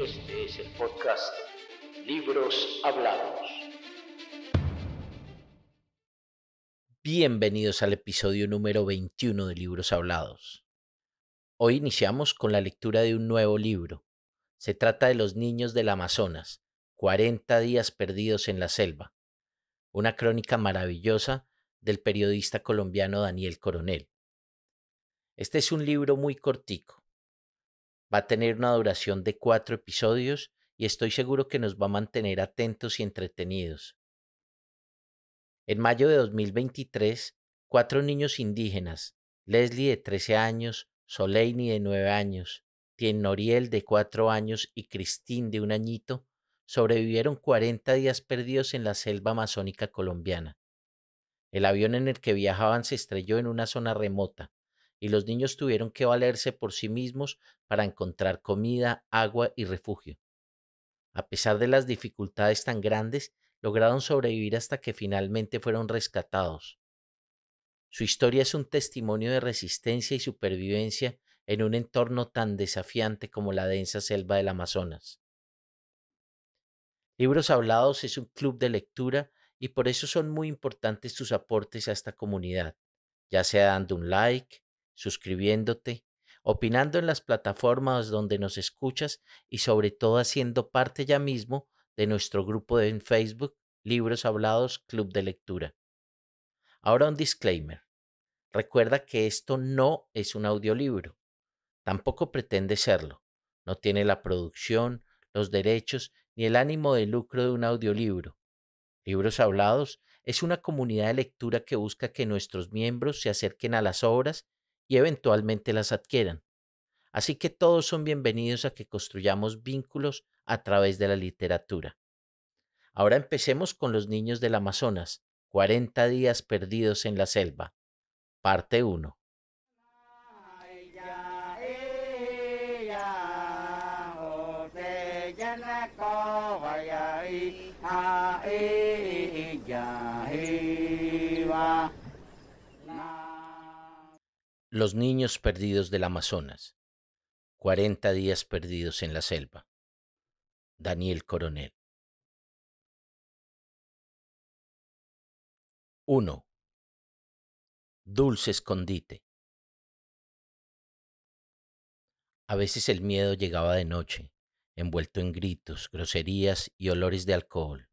Este es el podcast Libros Hablados. Bienvenidos al episodio número 21 de Libros Hablados. Hoy iniciamos con la lectura de un nuevo libro. Se trata de Los niños del Amazonas, 40 días perdidos en la selva, una crónica maravillosa del periodista colombiano Daniel Coronel. Este es un libro muy cortico. Va a tener una duración de 4 episodios y estoy seguro que nos va a mantener atentos y entretenidos. En mayo de 2023, 4 niños indígenas, Leslie de 13 años, Soleini de 9 años, Tien Noriel de 4 años y Christine de 1 añito, sobrevivieron 40 días perdidos en la selva amazónica colombiana. El avión en el que viajaban se estrelló en una zona remota y los niños tuvieron que valerse por sí mismos para encontrar comida, agua y refugio. A pesar de las dificultades tan grandes, lograron sobrevivir hasta que finalmente fueron rescatados. Su historia es un testimonio de resistencia y supervivencia en un entorno tan desafiante como la densa selva del Amazonas. Libros Hablados es un club de lectura y por eso son muy importantes tus aportes a esta comunidad, ya sea dando un like, suscribiéndote, opinando en las plataformas donde nos escuchas y sobre todo haciendo parte ya mismo de nuestro grupo en Facebook, Libros Hablados Club de Lectura. Ahora un disclaimer. Recuerda que esto no es un audiolibro, tampoco pretende serlo. No tiene la producción, los derechos ni el ánimo de lucro de un audiolibro. Libros Hablados es una comunidad de lectura que busca que nuestros miembros se acerquen a las obras y eventualmente las adquieran. Así que todos son bienvenidos a que construyamos vínculos a través de la literatura. Ahora empecemos con Los niños del Amazonas, 40 días perdidos en la selva, parte 1. Los niños perdidos del Amazonas, 40 días perdidos en la selva. Daniel Coronel. 1. Dulce escondite. A veces el miedo llegaba de noche, envuelto en gritos, groserías y olores de alcohol.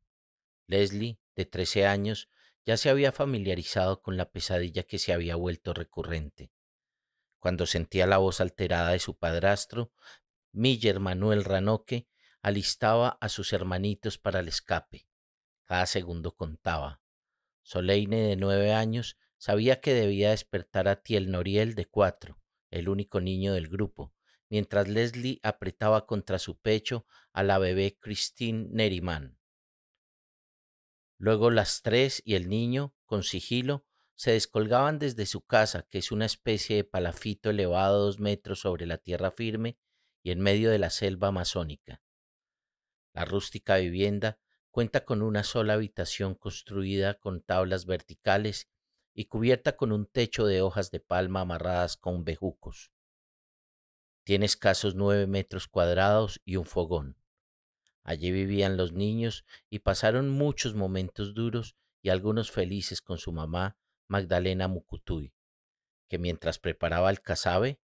Leslie, de 13 años, ya se había familiarizado con la pesadilla que se había vuelto recurrente. Cuando sentía la voz alterada de su padrastro, Miller Manuel Ranoque alistaba a sus hermanitos para el escape. Cada segundo contaba. Soleine, de 9 años, sabía que debía despertar a Tiel Noriel, de 4, el único niño del grupo, mientras Leslie apretaba contra su pecho a la bebé Christine Neriman. Luego las tres y el niño, con sigilo, se descolgaban desde su casa, que es una especie de palafito elevado 2 metros sobre la tierra firme y en medio de la selva amazónica. La rústica vivienda cuenta con una sola habitación construida con tablas verticales y cubierta con un techo de hojas de palma amarradas con bejucos. Tiene escasos 9 metros cuadrados y un fogón. Allí vivían los niños y pasaron muchos momentos duros y algunos felices con su mamá, Magdalena Mucutuy, que mientras preparaba el casabe,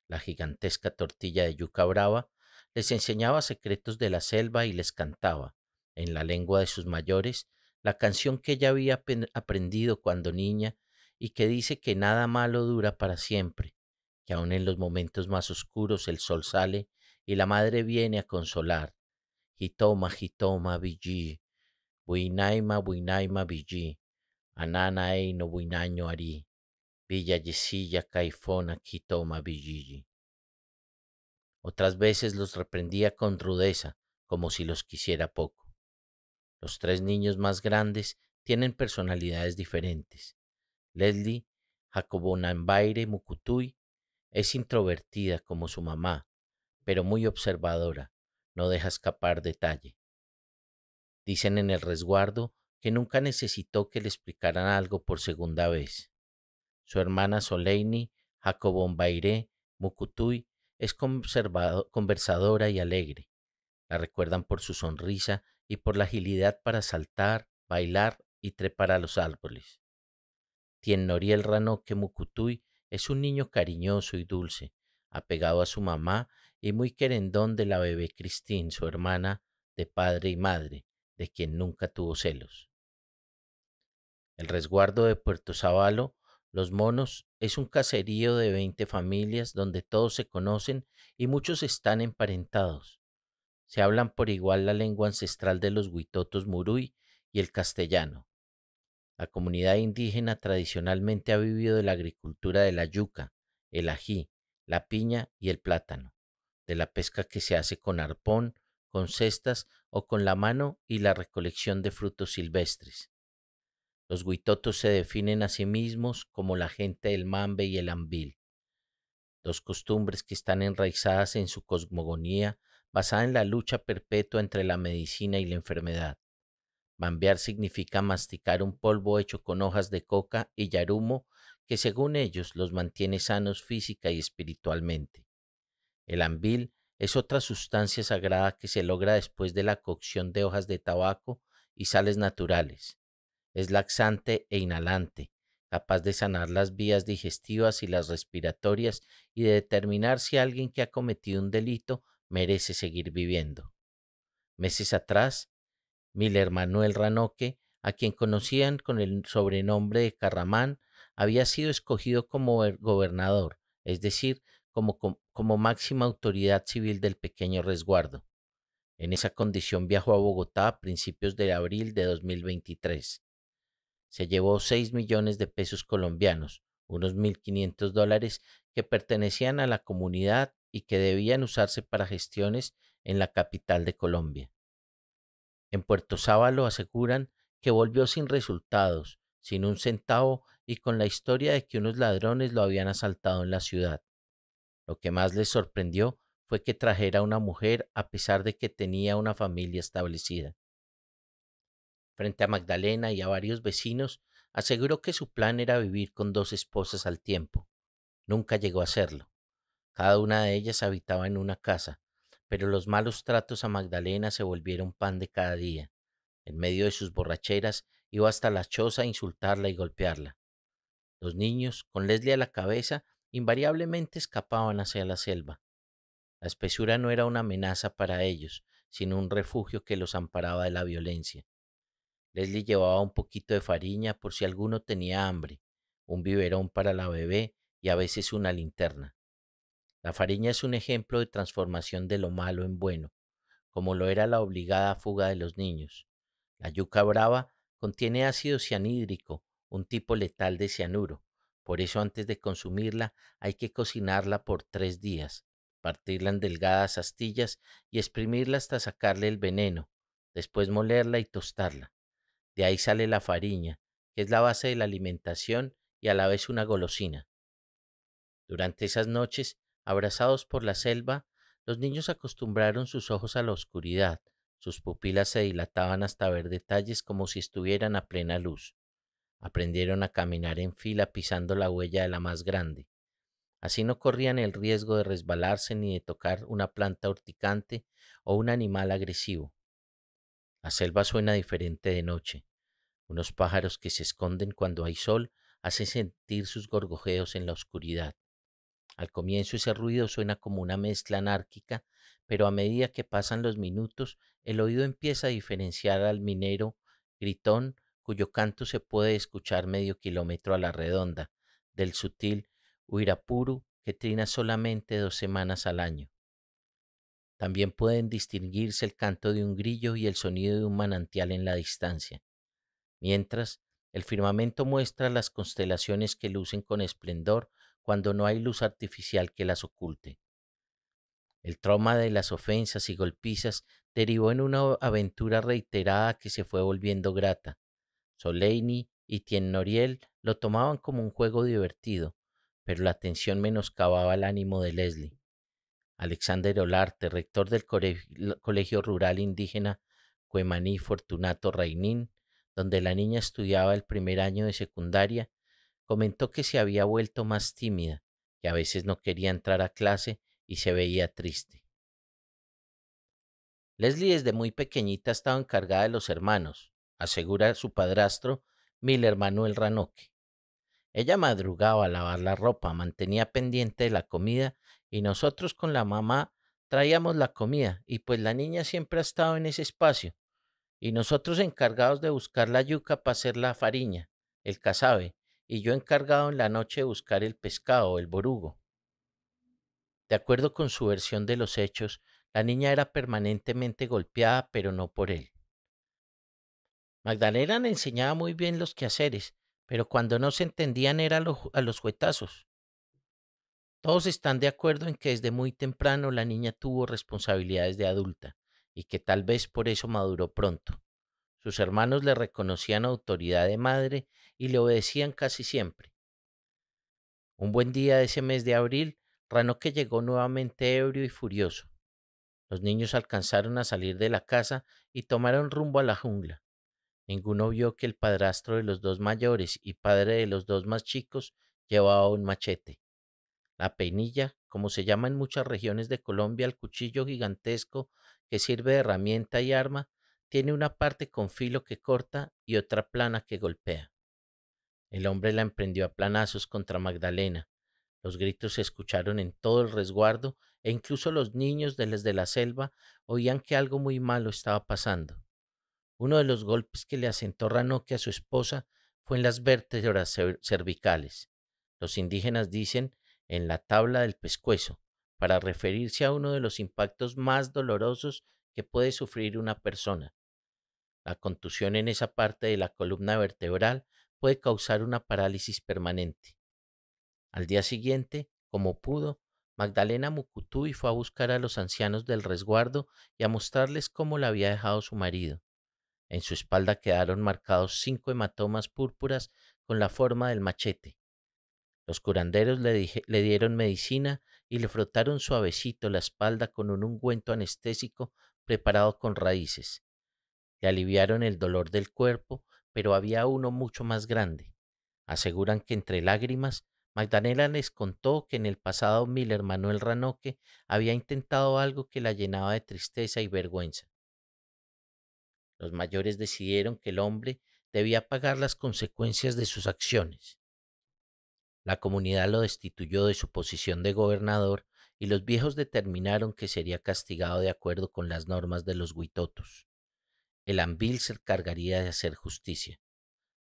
la gigantesca tortilla de yuca brava, les enseñaba secretos de la selva y les cantaba, en la lengua de sus mayores, la canción que ella había aprendido cuando niña y que dice que nada malo dura para siempre, que aun en los momentos más oscuros el sol sale y la madre viene a consolar. Hitoma, hitoma, biji, buinaima, biji, anana eino buinaño ari, villa yesilla caifona, hitoma, biji. Otras veces los reprendía con rudeza, como si los quisiera poco. Los 3 niños más grandes tienen personalidades diferentes. Leslie Jacobonambaire Mucutuy es introvertida como su mamá, pero muy observadora, no deja escapar detalle. Dicen en el resguardo que nunca necesitó que le explicaran algo por segunda vez. Su hermana Soleini Jacobonbaire Mucutuy es conversadora y alegre. La recuerdan por su sonrisa y por la agilidad para saltar, bailar y trepar a los árboles. Tien Noriel Ranoque Mucutuy es un niño cariñoso y dulce, apegado a su mamá y muy querendón de la bebé Christine, su hermana de padre y madre, de quien nunca tuvo celos. El resguardo de Puerto Sabalo, Los Monos, es un caserío de 20 familias donde todos se conocen y muchos están emparentados. Se hablan por igual la lengua ancestral de los huitotos Muruy y el castellano. La comunidad indígena tradicionalmente ha vivido de la agricultura de la yuca, el ají, la piña y el plátano, de la pesca que se hace con arpón, con cestas o con la mano y la recolección de frutos silvestres. Los huitotos se definen a sí mismos como la gente del Mambe y el Ambil, dos costumbres que están enraizadas en su cosmogonía basada en la lucha perpetua entre la medicina y la enfermedad. Mambear significa masticar un polvo hecho con hojas de coca y yarumo que según ellos los mantiene sanos física y espiritualmente. El ambil es otra sustancia sagrada que se logra después de la cocción de hojas de tabaco y sales naturales. Es laxante e inhalante, capaz de sanar las vías digestivas y las respiratorias y de determinar si alguien que ha cometido un delito merece seguir viviendo. Meses atrás, Miller Manuel Ranoque, a quien conocían con el sobrenombre de Carramán, había sido escogido como gobernador, es decir, como máxima autoridad civil del pequeño resguardo. En esa condición viajó a Bogotá a principios de abril de 2023. Se llevó 6 millones de pesos colombianos, unos $1.500 que pertenecían a la comunidad y que debían usarse para gestiones en la capital de Colombia. En Puerto Sábalo aseguran que volvió sin resultados, sin un centavo y con la historia de que unos ladrones lo habían asaltado en la ciudad. Lo que más les sorprendió fue que trajera a una mujer a pesar de que tenía una familia establecida. Frente a Magdalena y a varios vecinos, aseguró que su plan era vivir con dos esposas al tiempo. Nunca llegó a hacerlo. Cada una de ellas habitaba en una casa, pero los malos tratos a Magdalena se volvieron pan de cada día. En medio de sus borracheras, iba hasta la choza a insultarla y golpearla. Los niños, con Leslie a la cabeza, invariablemente escapaban hacia la selva. La espesura no era una amenaza para ellos, sino un refugio que los amparaba de la violencia. Leslie llevaba un poquito de fariña por si alguno tenía hambre, un biberón para la bebé y a veces una linterna. La fariña es un ejemplo de transformación de lo malo en bueno, como lo era la obligada fuga de los niños. La yuca brava contiene ácido cianhídrico, un tipo letal de cianuro. Por eso antes de consumirla hay que cocinarla por 3 días, partirla en delgadas astillas y exprimirla hasta sacarle el veneno, después molerla y tostarla. De ahí sale la fariña, que es la base de la alimentación y a la vez una golosina. Durante esas noches, abrazados por la selva, los niños acostumbraron sus ojos a la oscuridad, sus pupilas se dilataban hasta ver detalles como si estuvieran a plena luz. Aprendieron a caminar en fila pisando la huella de la más grande. Así no corrían el riesgo de resbalarse ni de tocar una planta urticante o un animal agresivo. La selva suena diferente de noche. Unos pájaros que se esconden cuando hay sol hacen sentir sus gorgojeos en la oscuridad. Al comienzo ese ruido suena como una mezcla anárquica, pero a medida que pasan los minutos, el oído empieza a diferenciar al minero gritón, cuyo canto se puede escuchar medio kilómetro a la redonda, del sutil uirapuru que trina solamente 2 semanas al año. También pueden distinguirse el canto de un grillo y el sonido de un manantial en la distancia. Mientras, el firmamento muestra las constelaciones que lucen con esplendor cuando no hay luz artificial que las oculte. El trauma de las ofensas y golpizas derivó en una aventura reiterada que se fue volviendo grata. Soleini y Tien Noriel lo tomaban como un juego divertido, pero la tensión menoscababa el ánimo de Leslie. Alexander Olarte, rector del Colegio Rural Indígena Cuemaní Fortunato Rainín, donde la niña estudiaba el primer año de secundaria, comentó que se había vuelto más tímida, que a veces no quería entrar a clase y se veía triste. Leslie desde muy pequeñita ha estado encargada de los hermanos, asegura su padrastro, Miller Manuel Ranoque. Ella madrugaba a lavar la ropa, mantenía pendiente de la comida y nosotros con la mamá traíamos la comida y pues la niña siempre ha estado en ese espacio y nosotros encargados de buscar la yuca para hacer la fariña, el casabe, y yo encargado en la noche de buscar el pescado, el borugo. De acuerdo con su versión de los hechos, la niña era permanentemente golpeada, pero no por él. Magdalena le enseñaba muy bien los quehaceres, pero cuando no se entendían era a los juetazos. Todos están de acuerdo en que desde muy temprano la niña tuvo responsabilidades de adulta y que tal vez por eso maduró pronto. Sus hermanos le reconocían autoridad de madre y le obedecían casi siempre. Un buen día de ese mes de abril, Ranoque llegó nuevamente ebrio y furioso. Los niños alcanzaron a salir de la casa y tomaron rumbo a la jungla. Ninguno vio que el padrastro de los dos mayores y padre de los dos más chicos llevaba un machete. La peinilla, como se llama en muchas regiones de Colombia, el cuchillo gigantesco que sirve de herramienta y arma, tiene una parte con filo que corta y otra plana que golpea. El hombre la emprendió a planazos contra Magdalena. Los gritos se escucharon en todo el resguardo e incluso los niños de la selva oían que algo muy malo estaba pasando. Uno de los golpes que le asentó Ranoque a su esposa fue en las vértebras cervicales. Los indígenas dicen en la tabla del pescuezo, para referirse a uno de los impactos más dolorosos que puede sufrir una persona. La contusión en esa parte de la columna vertebral puede causar una parálisis permanente. Al día siguiente, como pudo, Magdalena Mucutuy fue a buscar a los ancianos del resguardo y a mostrarles cómo la había dejado su marido. En su espalda quedaron marcados 5 hematomas púrpuras con la forma del machete. Los curanderos le dieron medicina y le frotaron suavecito la espalda con un ungüento anestésico preparado con raíces. Le aliviaron el dolor del cuerpo, pero había uno mucho más grande. Aseguran que entre lágrimas, Magdalena les contó que en el pasado Miller Manuel Ranoque había intentado algo que la llenaba de tristeza y vergüenza. Los mayores decidieron que el hombre debía pagar las consecuencias de sus acciones. La comunidad lo destituyó de su posición de gobernador y los viejos determinaron que sería castigado de acuerdo con las normas de los huitotos. El Ambil se encargaría de hacer justicia.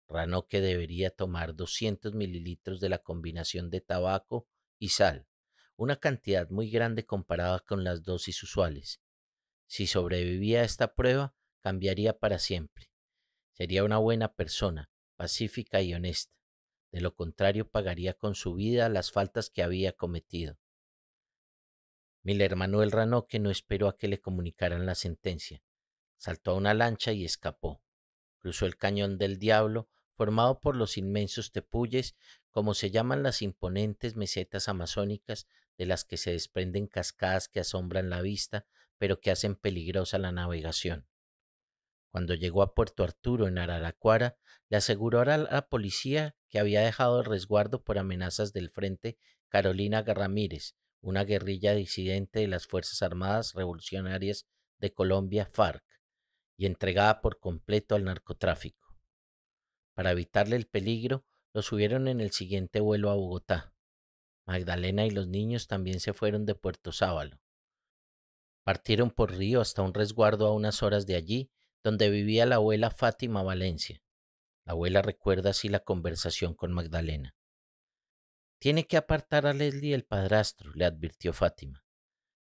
Ranoque debería tomar 200 mililitros de la combinación de tabaco y sal, una cantidad muy grande comparada con las dosis usuales. Si sobrevivía a esta prueba, cambiaría para siempre. Sería una buena persona, pacífica y honesta. De lo contrario, pagaría con su vida las faltas que había cometido. Miller Manuel Ranoque no esperó a que le comunicaran la sentencia. Saltó a una lancha y escapó. Cruzó el Cañón del Diablo, formado por los inmensos tepuyes, como se llaman las imponentes mesetas amazónicas de las que se desprenden cascadas que asombran la vista, pero que hacen peligrosa la navegación. Cuando llegó a Puerto Arturo, en Araraquara, le aseguró a la policía que había dejado el resguardo por amenazas del Frente Carolina Ramírez, una guerrilla disidente de las Fuerzas Armadas Revolucionarias de Colombia, FARC, y entregada por completo al narcotráfico. Para evitarle el peligro, lo subieron en el siguiente vuelo a Bogotá. Magdalena y los niños también se fueron de Puerto Sábalo. Partieron por río hasta un resguardo a unas horas de allí, donde vivía la abuela Fátima Valencia. La abuela recuerda así la conversación con Magdalena. Tiene que apartar a Leslie el padrastro, le advirtió Fátima.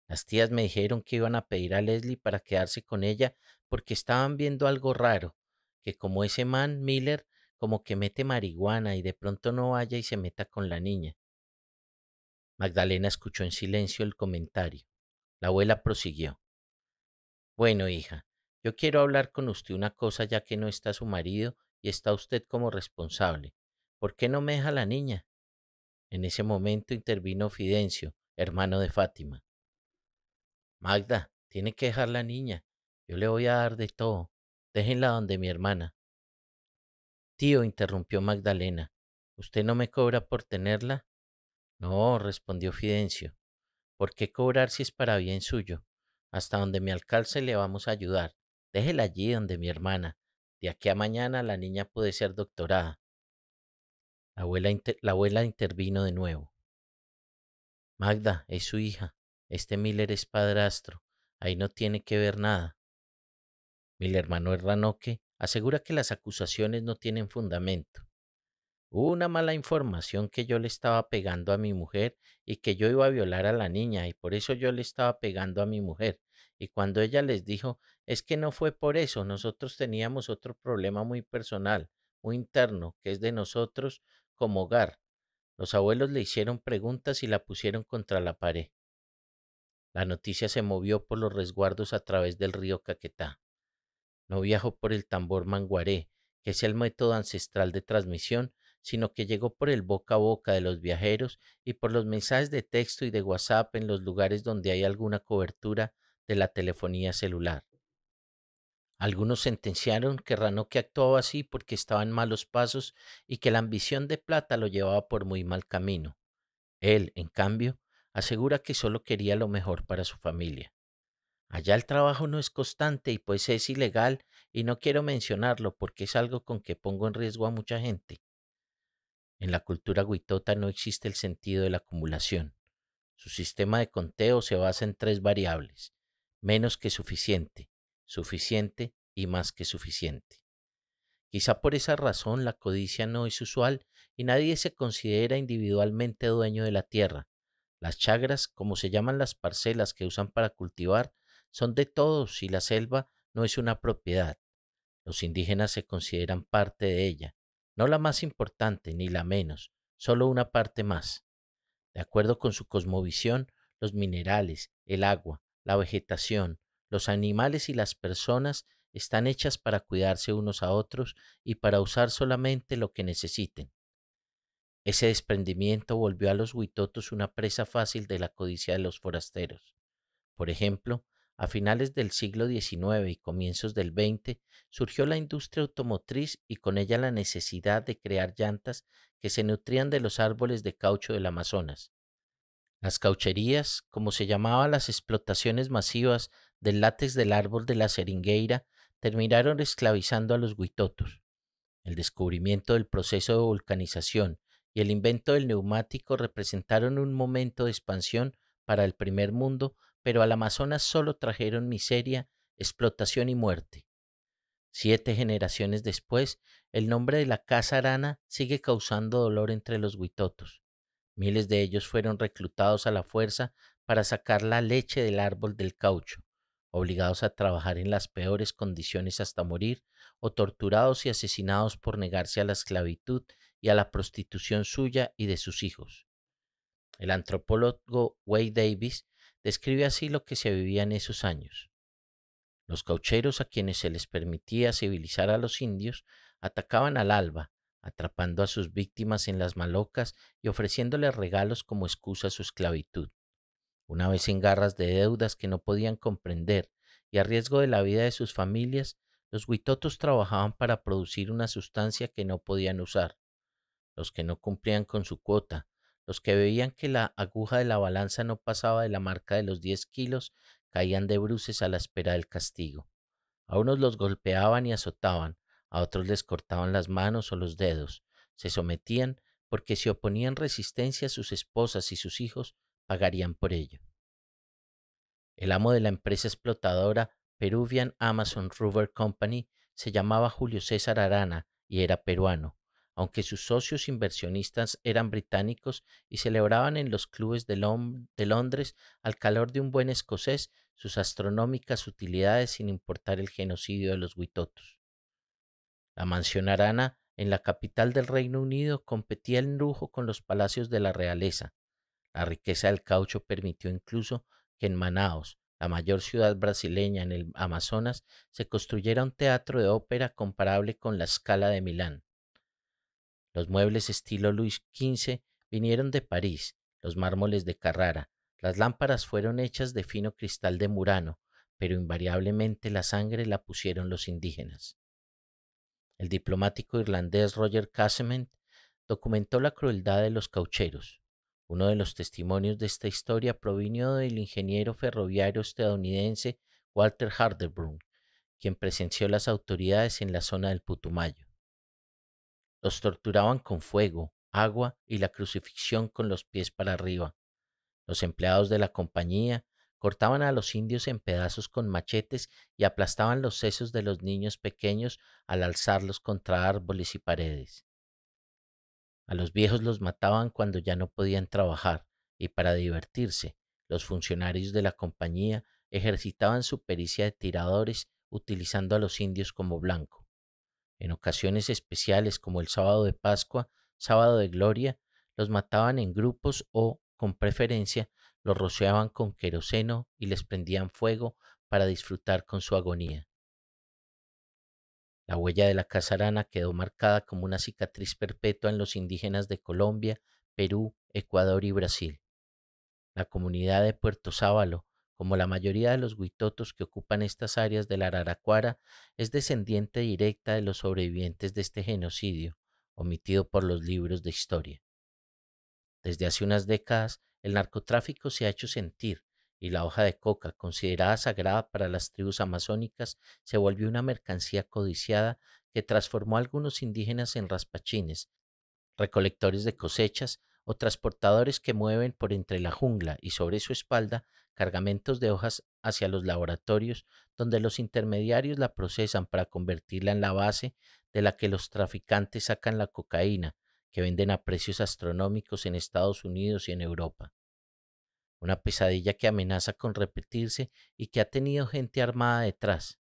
Las tías me dijeron que iban a pedir a Leslie para quedarse con ella porque estaban viendo algo raro, que como ese man Miller como que mete marihuana y de pronto no vaya y se meta con la niña. Magdalena escuchó en silencio el comentario. La abuela prosiguió. Bueno, hija, yo quiero hablar con usted una cosa ya que no está su marido y está usted como responsable. ¿Por qué no me deja la niña? En ese momento intervino Fidencio, hermano de Fátima. Magda, tiene que dejar la niña. Yo le voy a dar de todo. Déjenla donde mi hermana. Tío, interrumpió Magdalena. ¿Usted no me cobra por tenerla? No, respondió Fidencio. ¿Por qué cobrar si es para bien suyo? Hasta donde me alcance le vamos a ayudar. Déjela allí donde mi hermana. De aquí a mañana la niña puede ser doctorada. La abuela intervino de nuevo. Magda, es su hija. Este Miller es padrastro. Ahí no tiene que ver nada. Miller Manuel Ranoque asegura que las acusaciones no tienen fundamento. Hubo una mala información que yo le estaba pegando a mi mujer y que yo iba a violar a la niña y por eso yo le estaba pegando a mi mujer. Y cuando ella les dijo, es que no fue por eso, nosotros teníamos otro problema muy personal, muy interno, que es de nosotros como hogar. Los abuelos le hicieron preguntas y la pusieron contra la pared. La noticia se movió por los resguardos a través del río Caquetá. No viajó por el tambor manguaré, que es el método ancestral de transmisión, sino que llegó por el boca a boca de los viajeros y por los mensajes de texto y de WhatsApp en los lugares donde hay alguna cobertura de la telefonía celular. Algunos sentenciaron que Ranoque actuaba así porque estaba en malos pasos y que la ambición de plata lo llevaba por muy mal camino. Él, en cambio, asegura que solo quería lo mejor para su familia. Allá el trabajo no es constante y pues es ilegal y no quiero mencionarlo porque es algo con que pongo en riesgo a mucha gente. En la cultura huitota no existe el sentido de la acumulación. Su sistema de conteo se basa en tres variables: menos que suficiente, suficiente y más que suficiente. Quizá por esa razón la codicia no es usual y nadie se considera individualmente dueño de la tierra. Las chagras, como se llaman las parcelas que usan para cultivar, son de todos y la selva no es una propiedad. Los indígenas se consideran parte de ella, no la más importante ni la menos, solo una parte más. De acuerdo con su cosmovisión, los minerales, el agua, la vegetación, los animales y las personas están hechas para cuidarse unos a otros y para usar solamente lo que necesiten. Ese desprendimiento volvió a los huitotos una presa fácil de la codicia de los forasteros. Por ejemplo, a finales del siglo XIX y comienzos del XX surgió la industria automotriz y con ella la necesidad de crear llantas que se nutrían de los árboles de caucho del Amazonas. Las caucherías, como se llamaban las explotaciones masivas del látex del árbol de la seringueira, terminaron esclavizando a los huitotos. El descubrimiento del proceso de vulcanización y el invento del neumático representaron un momento de expansión para el primer mundo, pero al Amazonas solo trajeron miseria, explotación y muerte. 7 generaciones después, el nombre de la casa arana sigue causando dolor entre los huitotos. Miles de ellos fueron reclutados a la fuerza para sacar la leche del árbol del caucho, obligados a trabajar en las peores condiciones hasta morir, o torturados y asesinados por negarse a la esclavitud y a la prostitución suya y de sus hijos. El antropólogo Wade Davis describe así lo que se vivía en esos años. Los caucheros, a quienes se les permitía civilizar a los indios, atacaban al alba, atrapando a sus víctimas en las malocas y ofreciéndoles regalos como excusa a su esclavitud. Una vez en garras de deudas que no podían comprender y a riesgo de la vida de sus familias, los huitotos trabajaban para producir una sustancia que no podían usar. Los que no cumplían con su cuota, los que veían que la aguja de la balanza no pasaba de la marca de los 10 kilos, caían de bruces a la espera del castigo. A unos los golpeaban y azotaban, a otros les cortaban las manos o los dedos. Se sometían porque si oponían resistencia sus esposas y sus hijos pagarían por ello. El amo de la empresa explotadora Peruvian Amazon Rubber Company se llamaba Julio César Arana y era peruano, aunque sus socios inversionistas eran británicos y celebraban en los clubes de Londres al calor de un buen escocés sus astronómicas utilidades sin importar el genocidio de los huitotos. La mansión Arana en la capital del Reino Unido competía en lujo con los palacios de la realeza. La riqueza del caucho permitió incluso que en Manaos, la mayor ciudad brasileña en el Amazonas, se construyera un teatro de ópera comparable con la Scala de Milán. Los muebles estilo Luis XV vinieron de París, los mármoles de Carrara, las lámparas fueron hechas de fino cristal de Murano, pero invariablemente la sangre la pusieron los indígenas. El diplomático irlandés Roger Casement documentó la crueldad de los caucheros. Uno de los testimonios de esta historia provino del ingeniero ferroviario estadounidense Walter Harderbrun, quien presenció las autoridades en la zona del Putumayo. Los torturaban con fuego, agua y la crucifixión con los pies para arriba. Los empleados de la compañía cortaban a los indios en pedazos con machetes y aplastaban los sesos de los niños pequeños al alzarlos contra árboles y paredes. A los viejos los mataban cuando ya no podían trabajar y para divertirse, los funcionarios de la compañía ejercitaban su pericia de tiradores utilizando a los indios como blanco. En ocasiones especiales como el sábado de Pascua, sábado de Gloria, los mataban en grupos o, con preferencia, los rociaban con queroseno y les prendían fuego para disfrutar con su agonía. La huella de la casarana quedó marcada como una cicatriz perpetua en los indígenas de Colombia, Perú, Ecuador y Brasil. La comunidad de Puerto Sábalo, como la mayoría de los huitotos que ocupan estas áreas del Araraquara, es descendiente directa de los sobrevivientes de este genocidio, omitido por los libros de historia. Desde hace unas décadas, el narcotráfico se ha hecho sentir y la hoja de coca, considerada sagrada para las tribus amazónicas, se volvió una mercancía codiciada que transformó a algunos indígenas en raspachines, recolectores de cosechas o transportadores que mueven por entre la jungla y sobre su espalda cargamentos de hojas hacia los laboratorios donde los intermediarios la procesan para convertirla en la base de la que los traficantes sacan la cocaína que venden a precios astronómicos en Estados Unidos y en Europa. Una pesadilla que amenaza con repetirse y que ha tenido gente armada detrás.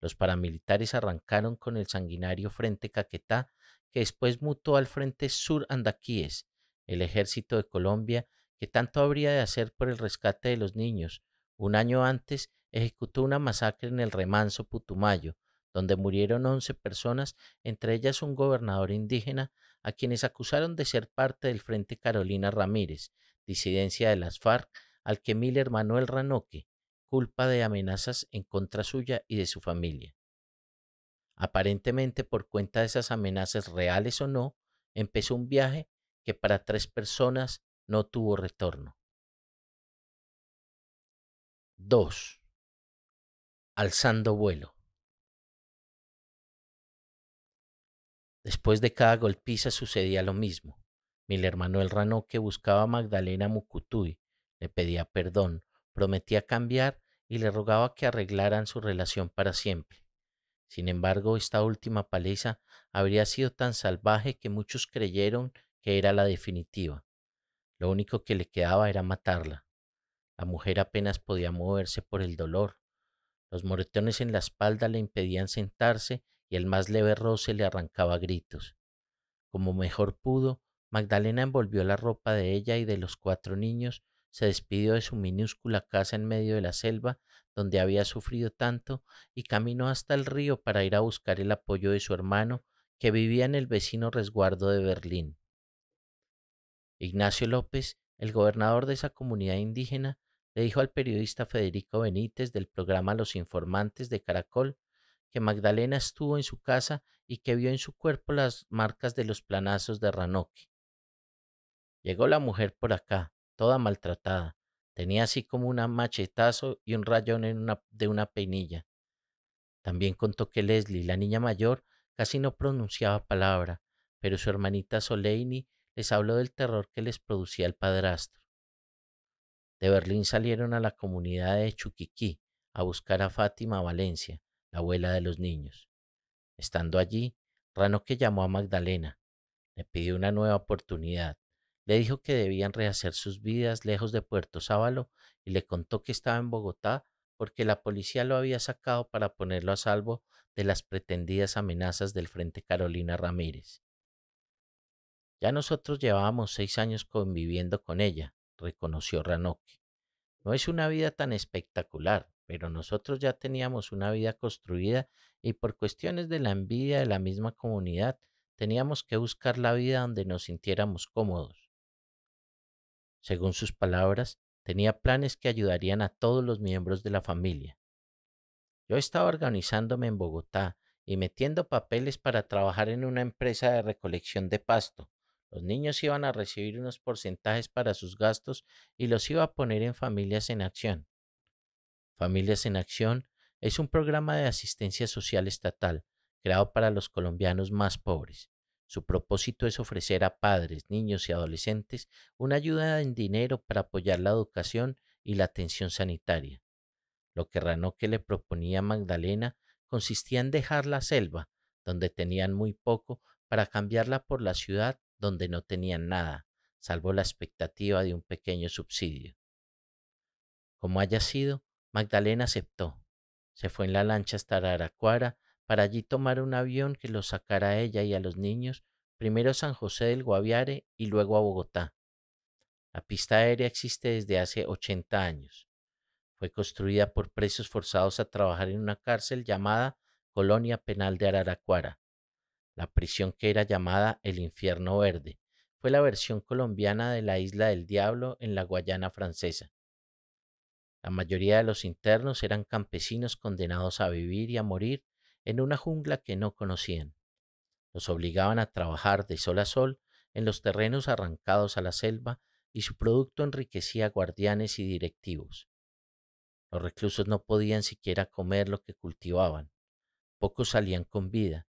Los paramilitares arrancaron con el sanguinario Frente Caquetá, que después mutó al Frente Sur Andaquíes, el ejército de Colombia, que tanto habría de hacer por el rescate de los niños. Un año antes ejecutó una masacre en el Remanso Putumayo, donde murieron 11 personas, entre ellas un gobernador indígena, a quienes acusaron de ser parte del Frente Carolina Ramírez, disidencia de las FARC, al que Miller Manuel Ranoque culpa de amenazas en contra suya y de su familia. Aparentemente, por cuenta de esas amenazas reales o no, empezó un viaje que para 3 personas no tuvo retorno. 2. Alzando vuelo. Después de cada golpiza sucedía lo mismo. Miller Manuel Ranoque buscaba a Magdalena Mucutuy, le pedía perdón, prometía cambiar y le rogaba que arreglaran su relación para siempre. Sin embargo, esta última paliza habría sido tan salvaje que muchos creyeron que era la definitiva. Lo único que le quedaba era matarla. La mujer apenas podía moverse por el dolor. Los moretones en la espalda le impedían sentarse y el más leve roce le arrancaba gritos. Como mejor pudo, Magdalena envolvió la ropa de ella y de los 4 niños, se despidió de su minúscula casa en medio de la selva, donde había sufrido tanto, y caminó hasta el río para ir a buscar el apoyo de su hermano, que vivía en el vecino resguardo de Berlín. Ignacio López, el gobernador de esa comunidad indígena, le dijo al periodista Federico Benítez del programa Los Informantes de Caracol que Magdalena estuvo en su casa y que vio en su cuerpo las marcas de los planazos de Ranoque. Llegó la mujer por acá, toda maltratada. Tenía así como un machetazo y un rayón de una peinilla. También contó que Leslie, la niña mayor, casi no pronunciaba palabra, pero su hermanita Soleini les habló del terror que les producía el padrastro. De Berlín salieron a la comunidad de Chuquiquí a buscar a Fátima Valencia, la abuela de los niños. Estando allí, Ranoque llamó a Magdalena, le pidió una nueva oportunidad, le dijo que debían rehacer sus vidas lejos de Puerto Sábalo y le contó que estaba en Bogotá porque la policía lo había sacado para ponerlo a salvo de las pretendidas amenazas del Frente Carolina Ramírez. Ya nosotros llevábamos 6 años conviviendo con ella, reconoció Ranoque. No es una vida tan espectacular, pero nosotros ya teníamos una vida construida y por cuestiones de la envidia de la misma comunidad teníamos que buscar la vida donde nos sintiéramos cómodos. Según sus palabras, tenía planes que ayudarían a todos los miembros de la familia. Yo estaba organizándome en Bogotá y metiendo papeles para trabajar en una empresa de recolección de pasto. Los niños iban a recibir unos porcentajes para sus gastos y los iba a poner en Familias en Acción. Familias en Acción es un programa de asistencia social estatal creado para los colombianos más pobres. Su propósito es ofrecer a padres, niños y adolescentes una ayuda en dinero para apoyar la educación y la atención sanitaria. Lo que Ranocque le proponía a Magdalena consistía en dejar la selva, donde tenían muy poco, para cambiarla por la ciudad, donde no tenían nada, salvo la expectativa de un pequeño subsidio. Como haya sido, Magdalena aceptó. Se fue en la lancha hasta Araraquara para allí tomar un avión que los sacara a ella y a los niños, primero a San José del Guaviare y luego a Bogotá. La pista aérea existe desde hace 80 años. Fue construida por presos forzados a trabajar en una cárcel llamada Colonia Penal de Araraquara, la prisión que era llamada el Infierno Verde. Fue la versión colombiana de la Isla del Diablo en la Guayana francesa. La mayoría de los internos eran campesinos condenados a vivir y a morir en una jungla que no conocían. Los obligaban a trabajar de sol a sol en los terrenos arrancados a la selva y su producto enriquecía a guardianes y directivos. Los reclusos no podían siquiera comer lo que cultivaban. Pocos salían con vida.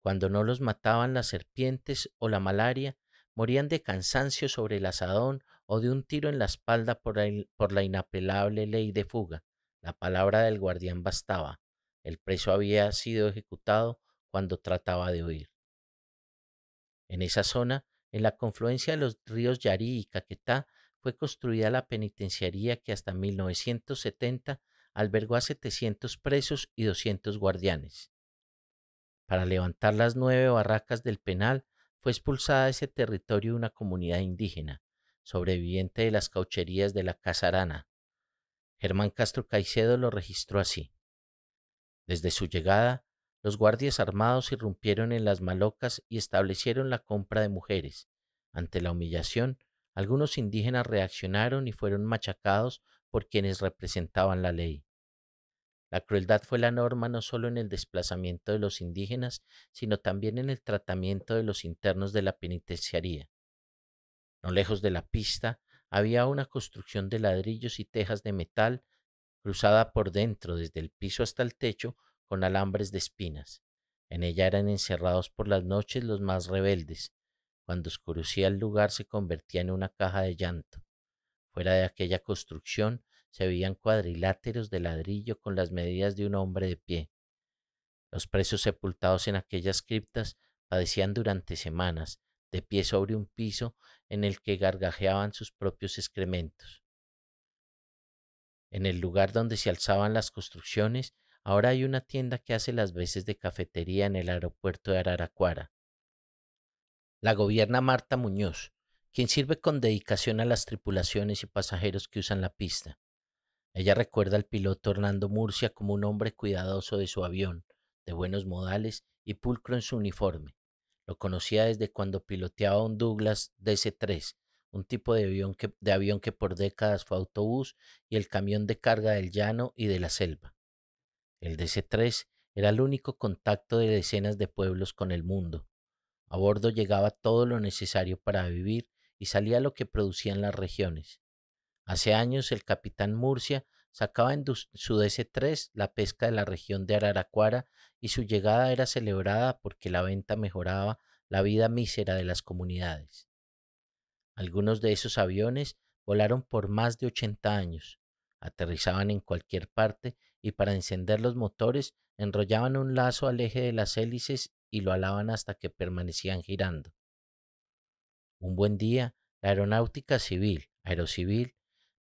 Cuando no los mataban las serpientes o la malaria, morían de cansancio sobre el asadón o de un tiro en la espalda por la inapelable ley de fuga. La palabra del guardián bastaba. El preso había sido ejecutado cuando trataba de huir. En esa zona, en la confluencia de los ríos Yarí y Caquetá, fue construida la penitenciaría que hasta 1970 albergó a 700 presos y 200 guardianes. Para levantar las 9 barracas del penal, fue expulsada de ese territorio una comunidad indígena, sobreviviente de las caucherías de la Casa Arana. Germán Castro Caicedo lo registró así. Desde su llegada, los guardias armados irrumpieron en las malocas y establecieron la compra de mujeres. Ante la humillación, algunos indígenas reaccionaron y fueron machacados por quienes representaban la ley. La crueldad fue la norma no solo en el desplazamiento de los indígenas, sino también en el tratamiento de los internos de la penitenciaría. No lejos de la pista había una construcción de ladrillos y tejas de metal cruzada por dentro desde el piso hasta el techo con alambres de espinas. En ella eran encerrados por las noches los más rebeldes. Cuando oscurecía el lugar se convertía en una caja de llanto. Fuera de aquella construcción se veían cuadriláteros de ladrillo con las medidas de un hombre de pie. Los presos sepultados en aquellas criptas padecían durante semanas, de pie sobre un piso en el que gargajeaban sus propios excrementos. En el lugar donde se alzaban las construcciones, ahora hay una tienda que hace las veces de cafetería en el aeropuerto de Araraquara. La gobierna Marta Muñoz, quien sirve con dedicación a las tripulaciones y pasajeros que usan la pista. Ella recuerda al piloto Hernando Murcia como un hombre cuidadoso de su avión, de buenos modales y pulcro en su uniforme. Lo conocía desde cuando piloteaba un Douglas DC-3, un tipo de avión que por décadas fue autobús y el camión de carga del llano y de la selva. El DC-3 era el único contacto de decenas de pueblos con el mundo. A bordo llegaba todo lo necesario para vivir y salía lo que producían las regiones. Hace años el capitán Murcia sacaba en su DC-3 la pesca de la región de Araraquara y su llegada era celebrada porque la venta mejoraba la vida mísera de las comunidades. Algunos de esos aviones volaron por más de 80 años, aterrizaban en cualquier parte y para encender los motores enrollaban un lazo al eje de las hélices y lo alaban hasta que permanecían girando. Un buen día, la Aeronáutica Civil, Aerocivil,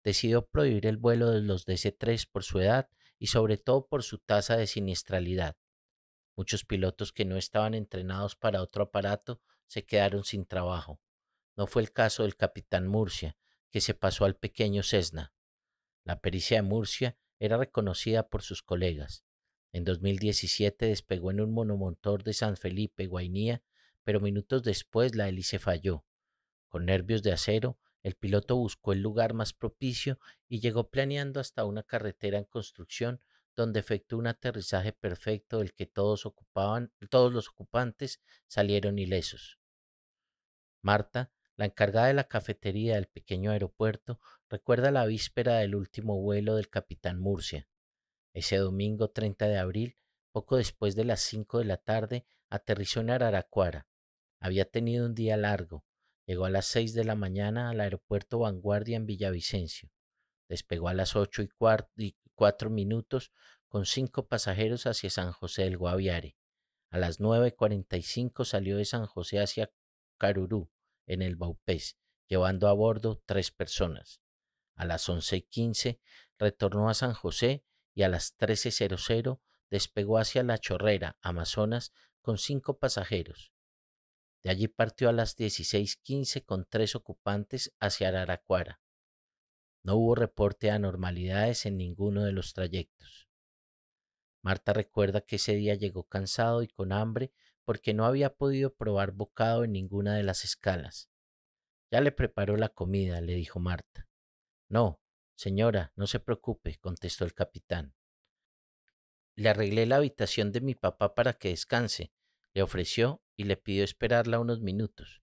decidió prohibir el vuelo de los DC-3 por su edad y sobre todo por su tasa de siniestralidad. Muchos pilotos que no estaban entrenados para otro aparato se quedaron sin trabajo. No fue el caso del capitán Murcia, que se pasó al pequeño Cessna. La pericia de Murcia era reconocida por sus colegas. En 2017 despegó en un monomotor de San Felipe, Guainía, pero minutos después la hélice falló. Con nervios de acero, el piloto buscó el lugar más propicio y llegó planeando hasta una carretera en construcción donde efectuó un aterrizaje perfecto del que todos los ocupantes salieron ilesos. Marta, la encargada de la cafetería del pequeño aeropuerto, recuerda la víspera del último vuelo del capitán Murcia. Ese domingo 30 de abril, poco después de las 5 de la tarde, aterrizó en Araraquara. Había tenido un día largo. Llegó a las 6 de la mañana al aeropuerto Vanguardia en Villavicencio. Despegó a las 8:04 con 5 pasajeros hacia San José del Guaviare. A las 9:45 salió de San José hacia Carurú, en el Baupés, llevando a bordo 3 personas. A las 11:15 retornó a San José y a las 13:00 despegó hacia La Chorrera, Amazonas, con 5 pasajeros. De allí partió a las 16:15 con 3 ocupantes hacia Araraquara. No hubo reporte de anormalidades en ninguno de los trayectos. Marta recuerda que ese día llegó cansado y con hambre porque no había podido probar bocado en ninguna de las escalas. Ya le preparó la comida, le dijo Marta. No, señora, no se preocupe, contestó el capitán. Le arreglé la habitación de mi papá para que descanse, le ofreció y le pidió esperarla unos minutos.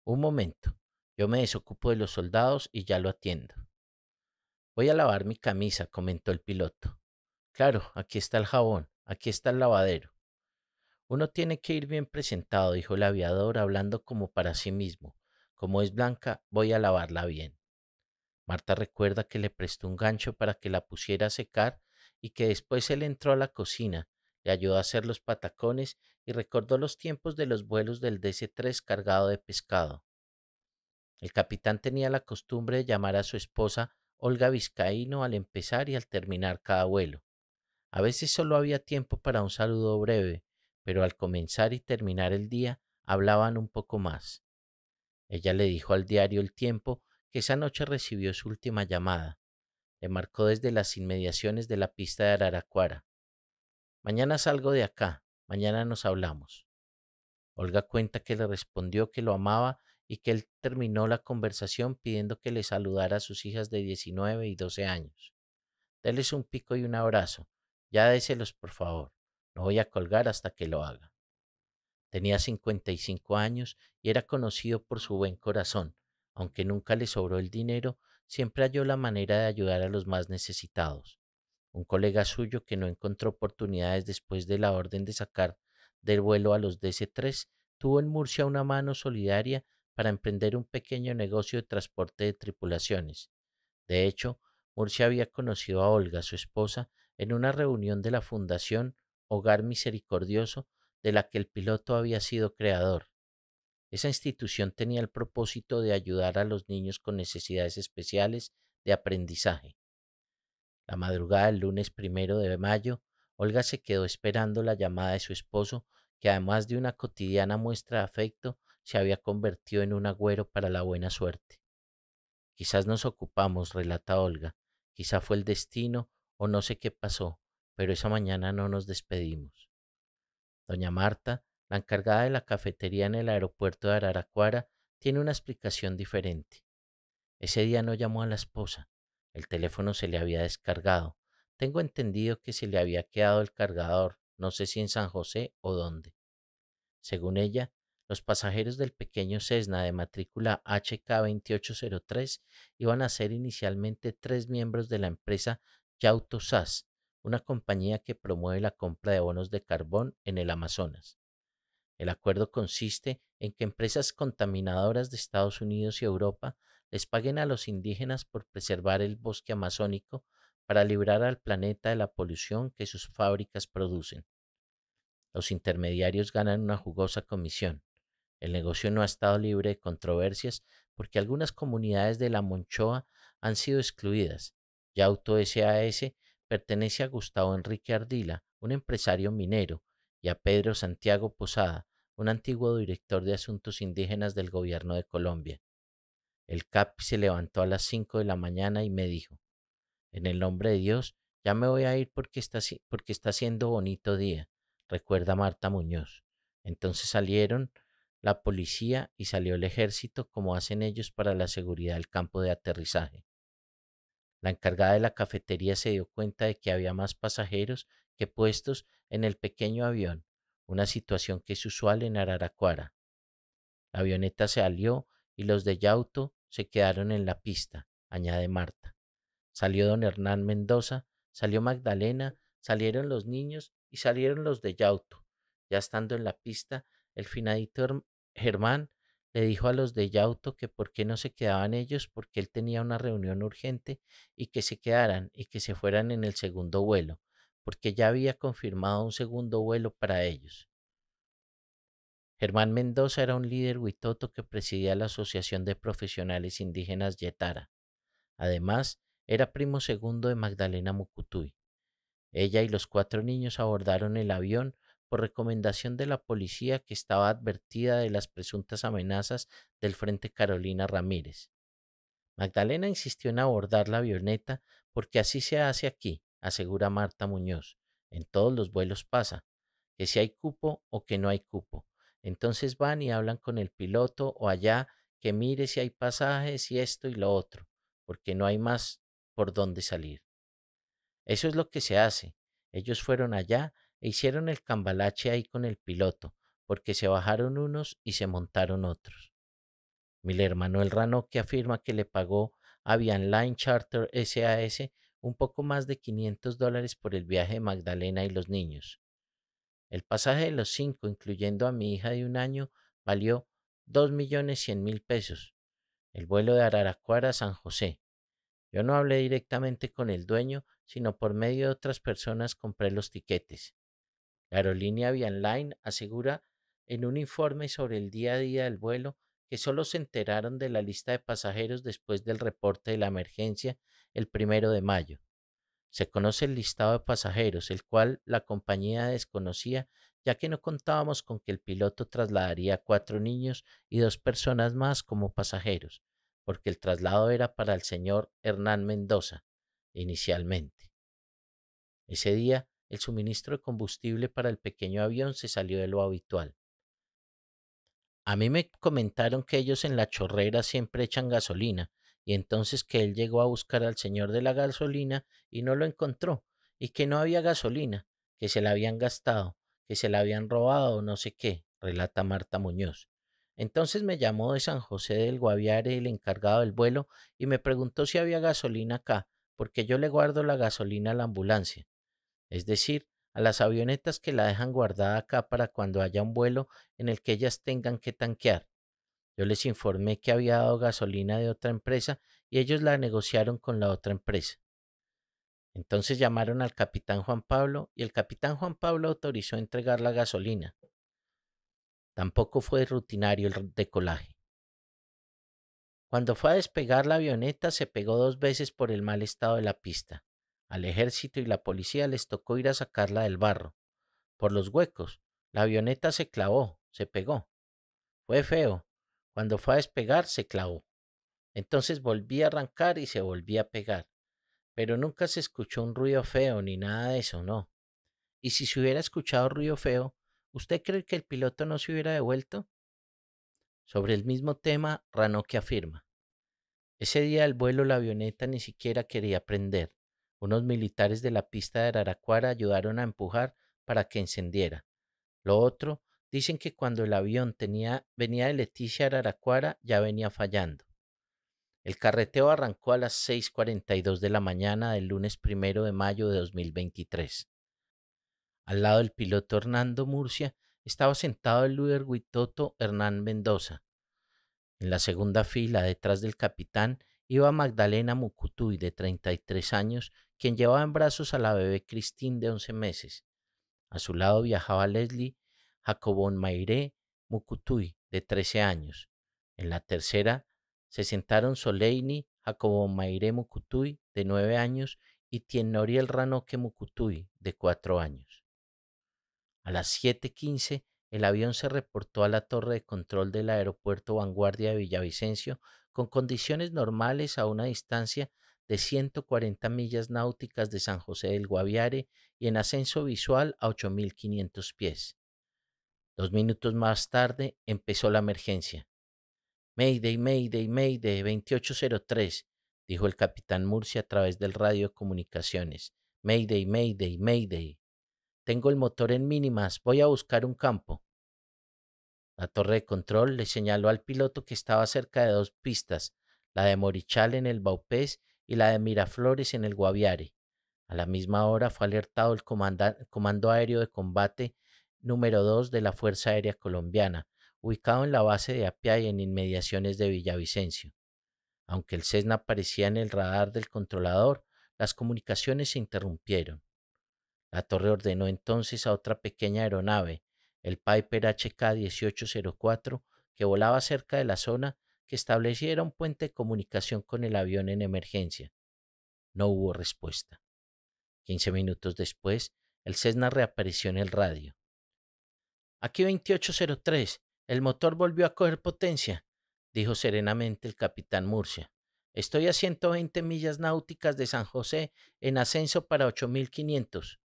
Un momento, yo me desocupo de los soldados y ya lo atiendo. Voy a lavar mi camisa, comentó el piloto. Claro, aquí está el jabón, aquí está el lavadero. Uno tiene que ir bien presentado, dijo el aviador, hablando como para sí mismo. Como es blanca, voy a lavarla bien. Marta recuerda que le prestó un gancho para que la pusiera a secar y que después él entró a la cocina, le ayudó a hacer los patacones y recordó los tiempos de los vuelos del DC-3 cargado de pescado. El capitán tenía la costumbre de llamar a su esposa Olga Vizcaíno al empezar y al terminar cada vuelo. A veces solo había tiempo para un saludo breve, pero al comenzar y terminar el día hablaban un poco más. Ella le dijo al diario El Tiempo que esa noche recibió su última llamada. Le marcó desde las inmediaciones de la pista de Araraquara. Mañana salgo de acá, mañana nos hablamos. Olga cuenta que le respondió que lo amaba y que él terminó la conversación pidiendo que le saludara a sus hijas de 19 y 12 años. Deles un pico y un abrazo. Ya déselos, por favor. No voy a colgar hasta que lo haga. Tenía 55 años y era conocido por su buen corazón. Aunque nunca le sobró el dinero, siempre halló la manera de ayudar a los más necesitados. Un colega suyo que no encontró oportunidades después de la orden de sacar del vuelo a los DC-3 tuvo en Murcia una mano solidaria para emprender un pequeño negocio de transporte de tripulaciones. De hecho, Murcia había conocido a Olga, su esposa, en una reunión de la Fundación Hogar Misericordioso, de la que el piloto había sido creador. Esa institución tenía el propósito de ayudar a los niños con necesidades especiales de aprendizaje. La madrugada del lunes 1 de mayo, Olga se quedó esperando la llamada de su esposo, que además de una cotidiana muestra de afecto, se había convertido en un agüero para la buena suerte. Quizás nos ocupamos, relata Olga, quizá fue el destino o no sé qué pasó, pero esa mañana no nos despedimos. Doña Marta, la encargada de la cafetería en el aeropuerto de Araraquara, tiene una explicación diferente. Ese día no llamó a la esposa. El teléfono se le había descargado. Tengo entendido que se le había quedado el cargador, no sé si en San José o dónde. Según ella, los pasajeros del pequeño Cessna de matrícula HK2803 iban a ser inicialmente 3 miembros de la empresa Yauto SAS, una compañía que promueve la compra de bonos de carbón en el Amazonas. El acuerdo consiste en que empresas contaminadoras de Estados Unidos y Europa les paguen a los indígenas por preservar el bosque amazónico para librar al planeta de la polución que sus fábricas producen. Los intermediarios ganan una jugosa comisión. El negocio no ha estado libre de controversias porque algunas comunidades de la Monchoa han sido excluidas. Yauto SAS pertenece a Gustavo Enrique Ardila, un empresario minero, y a Pedro Santiago Posada, un antiguo director de asuntos indígenas del gobierno de Colombia. El CAP se levantó a las 5 de la mañana y me dijo, en el nombre de Dios, ya me voy a ir porque está haciendo bonito día, recuerda Marta Muñoz. Entonces salieron la policía y salió el ejército como hacen ellos para la seguridad del campo de aterrizaje. La encargada de la cafetería se dio cuenta de que había más pasajeros que puestos en el pequeño avión, una situación que es usual en Araraquara. La avioneta se alió y los de Yauto se quedaron en la pista, añade Marta. Salió don Hernán Mendoza, salió Magdalena, salieron los niños y salieron los de Yauto. Ya estando en la pista, el finadito Germán le dijo a los de Yauto que por qué no se quedaban ellos porque él tenía una reunión urgente y que se quedaran y que se fueran en el segundo vuelo, porque ya había confirmado un segundo vuelo para ellos. Germán Mendoza era un líder huitoto que presidía la Asociación de Profesionales Indígenas Yetara. Además, era primo segundo de Magdalena Mucutuy. Ella y los 4 niños abordaron el avión por recomendación de la policía que estaba advertida de las presuntas amenazas del Frente Carolina Ramírez. Magdalena insistió en abordar la avioneta porque así se hace aquí, asegura Marta Muñoz. En todos los vuelos pasa, que si hay cupo o que no hay cupo. Entonces van y hablan con el piloto o allá que mire si hay pasajes y esto y lo otro, porque no hay más por dónde salir. Eso es lo que se hace. Ellos fueron allá e hicieron el cambalache ahí con el piloto, porque se bajaron unos y se montaron otros. Miller Manuel Ranocchi afirma que le pagó a Line Charter SAS un poco más de $500 por el viaje de Magdalena y los niños. El pasaje de los 5, incluyendo a mi hija de 1 año, valió 2.100.000 pesos. El vuelo de Araraquara a San José. Yo no hablé directamente con el dueño, sino por medio de otras personas compré los tiquetes. La aerolínea Avianline asegura en un informe sobre el día a día del vuelo que solo se enteraron de la lista de pasajeros después del reporte de la emergencia el 1 de mayo. Se conoce el listado de pasajeros, el cual la compañía desconocía, ya que no contábamos con que el piloto trasladaría 4 niños y 2 personas más como pasajeros, porque el traslado era para el señor Hernán Mendoza, inicialmente. Ese día, el suministro de combustible para el pequeño avión se salió de lo habitual. A mí me comentaron que ellos en la chorrera siempre echan gasolina, y entonces que él llegó a buscar al señor de la gasolina y no lo encontró, y que no había gasolina, que se la habían gastado, que se la habían robado o no sé qué, relata Marta Muñoz. Entonces me llamó de San José del Guaviare el encargado del vuelo y me preguntó si había gasolina acá, porque yo le guardo la gasolina a la ambulancia, es decir, a las avionetas que la dejan guardada acá para cuando haya un vuelo en el que ellas tengan que tanquear. Yo les informé que había dado gasolina de otra empresa y ellos la negociaron con la otra empresa. Entonces llamaron al capitán Juan Pablo y el capitán Juan Pablo autorizó entregar la gasolina. Tampoco fue rutinario el decolaje. Cuando fue a despegar la avioneta se pegó 2 veces por el mal estado de la pista. Al ejército y la policía les tocó ir a sacarla del barro. Por los huecos, la avioneta se clavó, se pegó. Fue feo. Cuando fue a despegar se clavó. Entonces volví a arrancar y se volvía a pegar. Pero nunca se escuchó un ruido feo ni nada de eso, no. Y si se hubiera escuchado ruido feo, ¿usted cree que el piloto no se hubiera devuelto? Sobre el mismo tema, Ranocchi afirma. Ese día del vuelo la avioneta ni siquiera quería prender. Unos militares de la pista de Araraquara ayudaron a empujar para que encendiera. Lo otro, dicen que cuando el avión venía de Leticia a Araraquara ya venía fallando. El carreteo arrancó a las 6:42 de la mañana del lunes 1 de mayo de 2023. Al lado del piloto Hernando Murcia estaba sentado el líder huitoto Hernán Mendoza. En la segunda fila, detrás del capitán, iba Magdalena Mucutuy, de 33 años, quien llevaba en brazos a la bebé Christine, de 11 meses. A su lado viajaba Leslie Jacobón Mairé Mucutuy, de 13 años. En la tercera se sentaron Soleini Jacobón Mairé Mucutuy, de 9 años, y Tiennoriel Ranoque Mucutuy, de 4 años. A las 7:15, el avión se reportó a la torre de control del aeropuerto Vanguardia de Villavicencio con condiciones normales a una distancia de 140 millas náuticas de San José del Guaviare y en ascenso visual a 8.500 pies. 2 minutos más tarde empezó la emergencia. Mayday, Mayday, Mayday, 2803, dijo el capitán Murcia a través del radio de comunicaciones. Mayday, Mayday, Mayday. Tengo el motor en mínimas, voy a buscar un campo. La torre de control le señaló al piloto que estaba cerca de dos pistas, la de Morichal en el Baupés y la de Miraflores en el Guaviare. A la misma hora fue alertado el Comando Aéreo de Combate número 2 de la Fuerza Aérea Colombiana, ubicado en la base de Apia y en inmediaciones de Villavicencio. Aunque el Cessna aparecía en el radar del controlador, las comunicaciones se interrumpieron. La torre ordenó entonces a otra pequeña aeronave, el Piper HK-1804, que volaba cerca de la zona, que estableciera un puente de comunicación con el avión en emergencia. No hubo respuesta. 15 minutos después, el Cessna reapareció en el radio. Aquí 2803, el motor volvió a coger potencia, dijo serenamente el capitán Murcia. Estoy a 120 millas náuticas de San José en ascenso para 8500.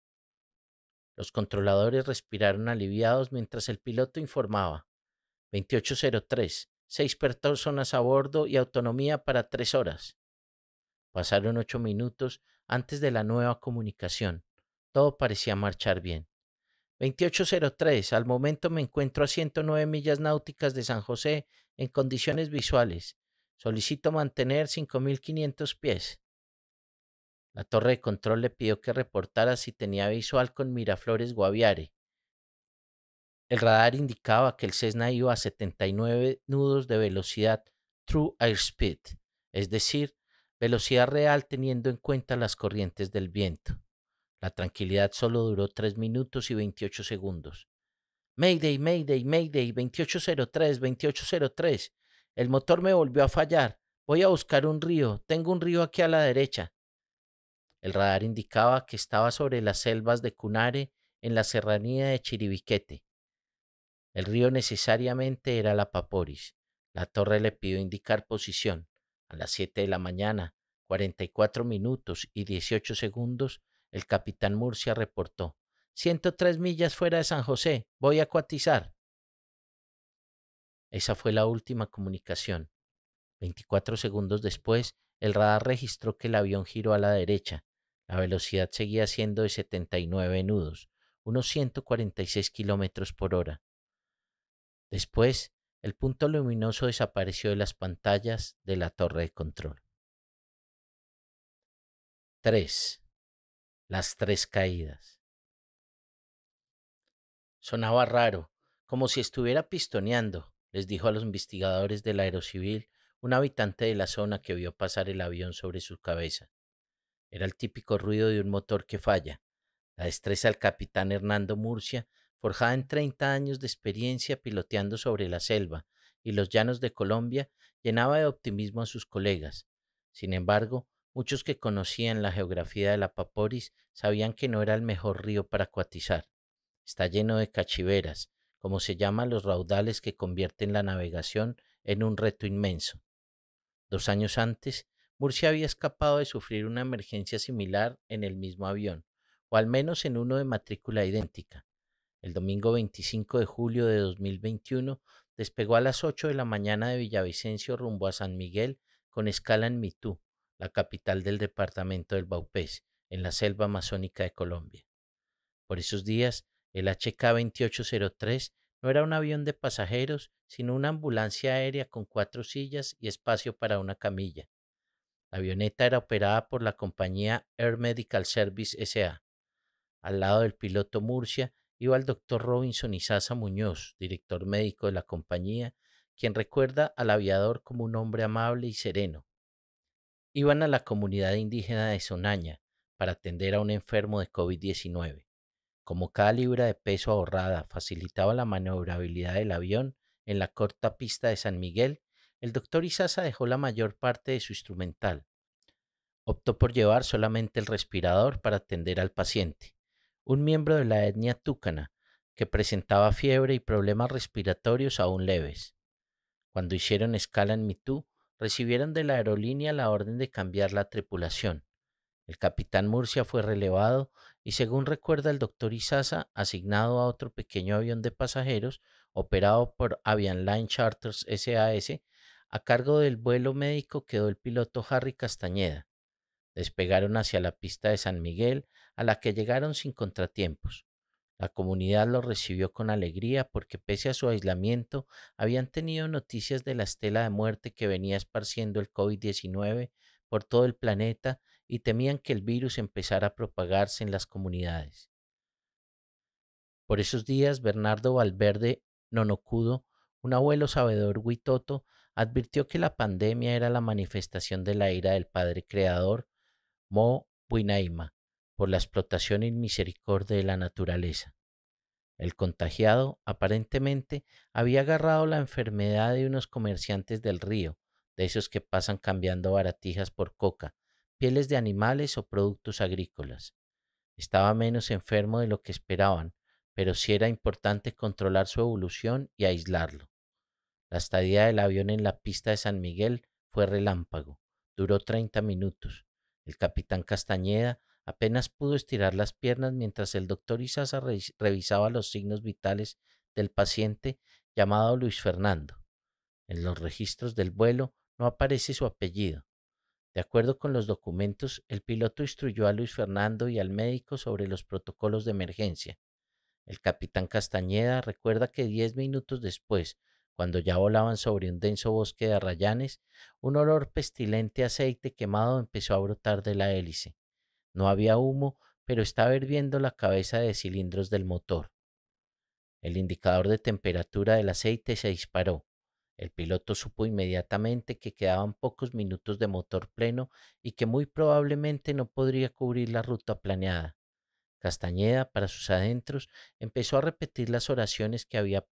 Los controladores respiraron aliviados mientras el piloto informaba. 2803, 6 personas a bordo y autonomía para 3 horas. Pasaron 8 minutos antes de la nueva comunicación. Todo parecía marchar bien. 2803, al momento me encuentro a 109 millas náuticas de San José en condiciones visuales. Solicito mantener 5500 pies. La torre de control le pidió que reportara si tenía visual con Miraflores Guaviare. El radar indicaba que el Cessna iba a 79 nudos de velocidad True Airspeed, es decir, velocidad real teniendo en cuenta las corrientes del viento. La tranquilidad solo duró 3 minutos y 28 segundos. Mayday, Mayday, Mayday, 2803, 2803. El motor me volvió a fallar. Voy a buscar un río. Tengo un río aquí a la derecha. El radar indicaba que estaba sobre las selvas de Cunare en la serranía de Chiribiquete. El río necesariamente era la Paporis. La torre le pidió indicar posición. A las 7 de la mañana, 44 minutos y 18 segundos, el capitán Murcia reportó: 103 millas fuera de San José, voy a cuatizar. Esa fue la última comunicación. 24 segundos después, el radar registró que el avión giró a la derecha. La velocidad seguía siendo de 79 nudos, unos 146 kilómetros por hora. Después, el punto luminoso desapareció de las pantallas de la torre de control. 3. Las tres caídas. Sonaba raro, como si estuviera pistoneando, les dijo a los investigadores del aerocivil un habitante de la zona que vio pasar el avión sobre su cabeza. Era el típico ruido de un motor que falla. La destreza del capitán Hernando Murcia, forjada en 30 años de experiencia piloteando sobre la selva y los llanos de Colombia, llenaba de optimismo a sus colegas. Sin embargo, muchos que conocían la geografía de la Paporis sabían que no era el mejor río para acuatizar. Está lleno de cachiveras, como se llaman los raudales que convierten la navegación en un reto inmenso. 2 años antes, Murcia había escapado de sufrir una emergencia similar en el mismo avión, o al menos en uno de matrícula idéntica. El domingo 25 de julio de 2021 despegó a las 8 de la mañana de Villavicencio rumbo a San Miguel con escala en Mitú, la capital del departamento del Baupés, en la selva amazónica de Colombia. Por esos días, el HK-2803 no era un avión de pasajeros, sino una ambulancia aérea con 4 sillas y espacio para una camilla. La avioneta era operada por la compañía Air Medical Service S.A. Al lado del piloto Murcia iba el doctor Robinson Izaza Muñoz, director médico de la compañía, quien recuerda al aviador como un hombre amable y sereno. Iban a la comunidad indígena de Sonaña para atender a un enfermo de COVID-19. Como cada libra de peso ahorrada facilitaba la maniobrabilidad del avión en la corta pista de San Miguel, el doctor Izaza dejó la mayor parte de su instrumental. Optó por llevar solamente el respirador para atender al paciente, un miembro de la etnia túcana que presentaba fiebre y problemas respiratorios aún leves. Cuando hicieron escala en Mitú, recibieron de la aerolínea la orden de cambiar la tripulación. El capitán Murcia fue relevado y, según recuerda el doctor Izaza, asignado a otro pequeño avión de pasajeros operado por Avianline Charters SAS. A cargo del vuelo médico quedó el piloto Harry Castañeda. Despegaron hacia la pista de San Miguel, a la que llegaron sin contratiempos. La comunidad lo recibió con alegría porque pese a su aislamiento habían tenido noticias de la estela de muerte que venía esparciendo el COVID-19 por todo el planeta y temían que el virus empezara a propagarse en las comunidades. Por esos días, Bernardo Valverde Nonocudo, un abuelo sabedor huitoto, advirtió que la pandemia era la manifestación de la ira del Padre Creador, Mo Buinaima, por la explotación inmisericordia de la naturaleza. El contagiado, aparentemente, había agarrado la enfermedad de unos comerciantes del río, de esos que pasan cambiando baratijas por coca, pieles de animales o productos agrícolas. Estaba menos enfermo de lo que esperaban, pero sí era importante controlar su evolución y aislarlo. La estadía del avión en la pista de San Miguel fue relámpago. Duró 30 minutos. El capitán Castañeda apenas pudo estirar las piernas mientras el doctor Izaza revisaba los signos vitales del paciente llamado Luis Fernando. En los registros del vuelo no aparece su apellido. De acuerdo con los documentos, el piloto instruyó a Luis Fernando y al médico sobre los protocolos de emergencia. El capitán Castañeda recuerda que 10 minutos después, cuando ya volaban sobre un denso bosque de arrayanes, un olor pestilente a aceite quemado empezó a brotar de la hélice. No había humo, pero estaba hirviendo la cabeza de cilindros del motor. El indicador de temperatura del aceite se disparó. El piloto supo inmediatamente que quedaban pocos minutos de motor pleno y que muy probablemente no podría cubrir la ruta planeada. Castañeda, para sus adentros, empezó a repetir las oraciones que había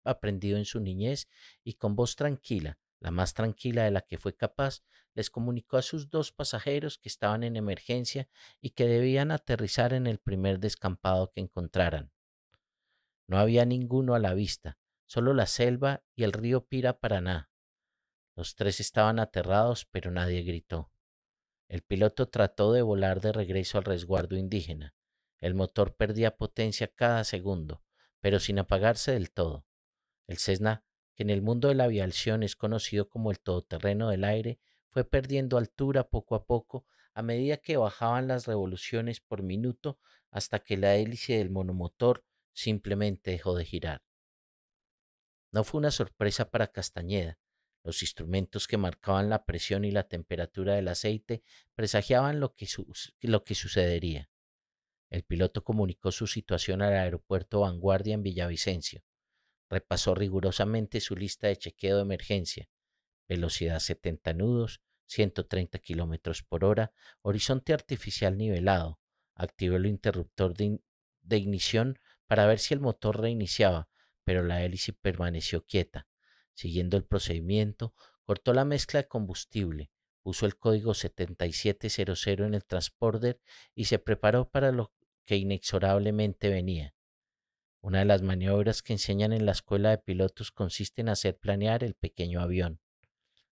aprendido en su niñez y con voz tranquila, la más tranquila de la que fue capaz, les comunicó a sus dos pasajeros que estaban en emergencia y que debían aterrizar en el primer descampado que encontraran. No había ninguno a la vista, solo la selva y el río Pira-Paraná. Los tres estaban aterrados, pero nadie gritó. El piloto trató de volar de regreso al resguardo indígena. El motor perdía potencia cada segundo, pero sin apagarse del todo. El Cessna, que en el mundo de la aviación es conocido como el todoterreno del aire, fue perdiendo altura poco a poco a medida que bajaban las revoluciones por minuto hasta que la hélice del monomotor simplemente dejó de girar. No fue una sorpresa para Castañeda. Los instrumentos que marcaban la presión y la temperatura del aceite presagiaban lo que sucedería. El piloto comunicó su situación al aeropuerto Vanguardia en Villavicencio. Repasó rigurosamente su lista de chequeo de emergencia: velocidad 70 nudos, 130 kilómetros por hora, horizonte artificial nivelado. Activó el interruptor de ignición para ver si el motor reiniciaba, pero la hélice permaneció quieta. Siguiendo el procedimiento, cortó la mezcla de combustible, puso el código 7700 en el transponder y se preparó para lo que inexorablemente venía. Una de las maniobras que enseñan en la escuela de pilotos consiste en hacer planear el pequeño avión.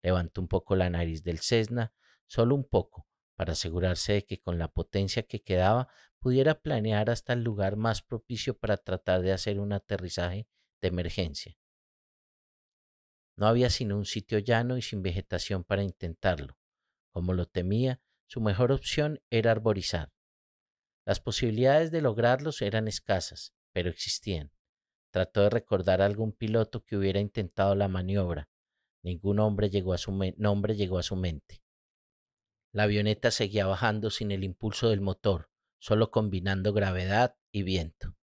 Levantó un poco la nariz del Cessna, solo un poco, para asegurarse de que con la potencia que quedaba pudiera planear hasta el lugar más propicio para tratar de hacer un aterrizaje de emergencia. No había sino un sitio llano y sin vegetación para intentarlo. Como lo temía, su mejor opción era arborizar. Las posibilidades de lograrlos eran escasas, pero existían. Trató de recordar a algún piloto que hubiera intentado la maniobra. Ningún nombre llegó a su mente. La avioneta seguía bajando sin el impulso del motor, solo combinando gravedad y viento.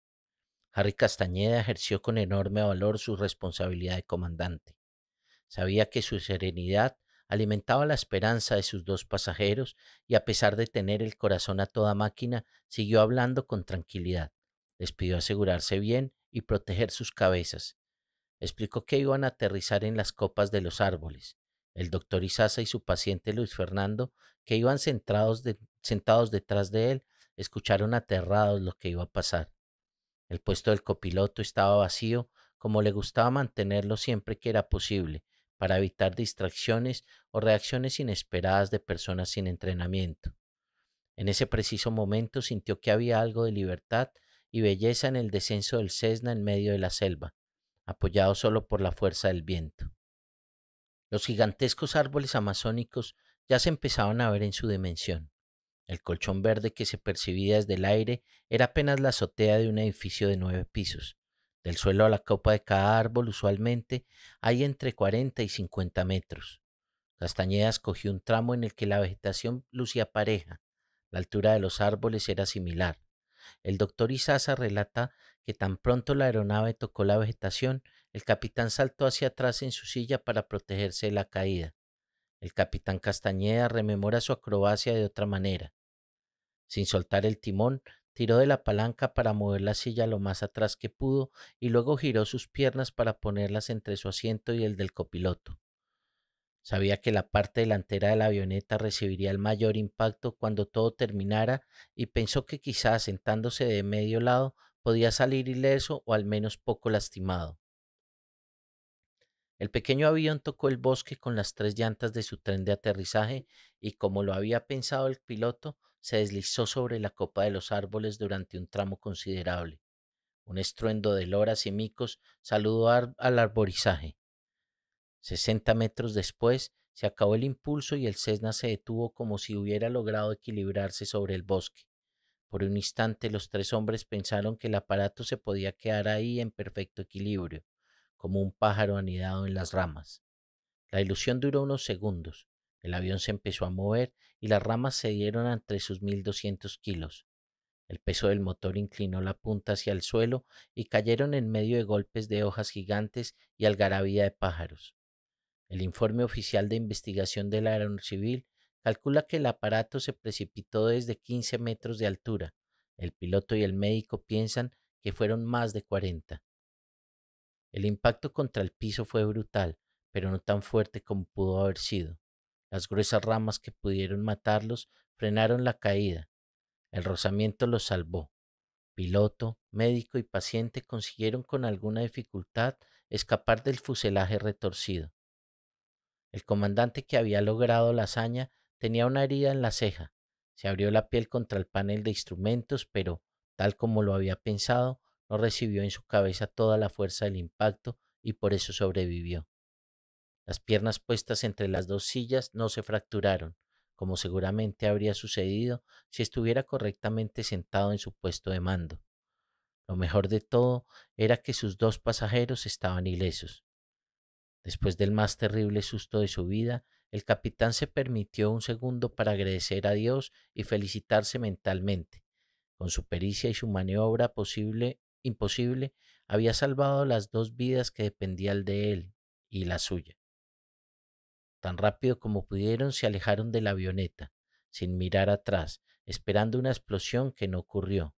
Harry Castañeda ejerció con enorme valor su responsabilidad de comandante. Sabía que su serenidad alimentaba la esperanza de sus dos pasajeros y a pesar de tener el corazón a toda máquina, siguió hablando con tranquilidad. Les pidió asegurarse bien y proteger sus cabezas. Explicó que iban a aterrizar en las copas de los árboles. El doctor Izaza y su paciente Luis Fernando, que iban sentados detrás de él, escucharon aterrados lo que iba a pasar. El puesto del copiloto estaba vacío, como le gustaba mantenerlo siempre que era posible, para evitar distracciones o reacciones inesperadas de personas sin entrenamiento. En ese preciso momento sintió que había algo de libertad y belleza en el descenso del Cessna en medio de la selva, apoyado solo por la fuerza del viento. Los gigantescos árboles amazónicos ya se empezaban a ver en su dimensión. El colchón verde que se percibía desde el aire era apenas la azotea de un edificio de 9 pisos. Del suelo a la copa de cada árbol usualmente hay entre 40 y 50 metros. Castañeda escogió un tramo en el que la vegetación lucía pareja. La altura de los árboles era similar. El doctor Izaza relata que tan pronto la aeronave tocó la vegetación, el capitán saltó hacia atrás en su silla para protegerse de la caída. El capitán Castañeda rememora su acrobacia de otra manera. Sin soltar el timón, tiró de la palanca para mover la silla lo más atrás que pudo y luego giró sus piernas para ponerlas entre su asiento y el del copiloto. Sabía que la parte delantera de la avioneta recibiría el mayor impacto cuando todo terminara y pensó que quizás sentándose de medio lado podía salir ileso o al menos poco lastimado. El pequeño avión tocó el bosque con las tres llantas de su tren de aterrizaje y, como lo había pensado el piloto, se deslizó sobre la copa de los árboles durante un tramo considerable. Un estruendo de loras y micos saludó al arborizaje. 60 metros después se acabó el impulso y el Cessna se detuvo como si hubiera logrado equilibrarse sobre el bosque. Por un instante los tres hombres pensaron que el aparato se podía quedar ahí en perfecto equilibrio, como un pájaro anidado en las ramas. La ilusión duró unos segundos. El avión se empezó a mover y las ramas cedieron ante sus 1200 kilos. El peso del motor inclinó la punta hacia el suelo y cayeron en medio de golpes de hojas gigantes y algarabía de pájaros. El informe oficial de investigación de la Aerocivil calcula que el aparato se precipitó desde 15 metros de altura. El piloto y el médico piensan que fueron más de 40. El impacto contra el piso fue brutal, pero no tan fuerte como pudo haber sido. Las gruesas ramas que pudieron matarlos frenaron la caída. El rozamiento los salvó. Piloto, médico y paciente consiguieron con alguna dificultad escapar del fuselaje retorcido. El comandante, que había logrado la hazaña, tenía una herida en la ceja. Se abrió la piel contra el panel de instrumentos, pero, tal como lo había pensado, no recibió en su cabeza toda la fuerza del impacto y por eso sobrevivió. Las piernas puestas entre las dos sillas no se fracturaron, como seguramente habría sucedido si estuviera correctamente sentado en su puesto de mando. Lo mejor de todo era que sus dos pasajeros estaban ilesos. Después del más terrible susto de su vida, el capitán se permitió un segundo para agradecer a Dios y felicitarse mentalmente. Con su pericia y su maniobra imposible, había salvado las dos vidas que dependían de él y la suya. Tan rápido como pudieron se alejaron de la avioneta, sin mirar atrás, esperando una explosión que no ocurrió.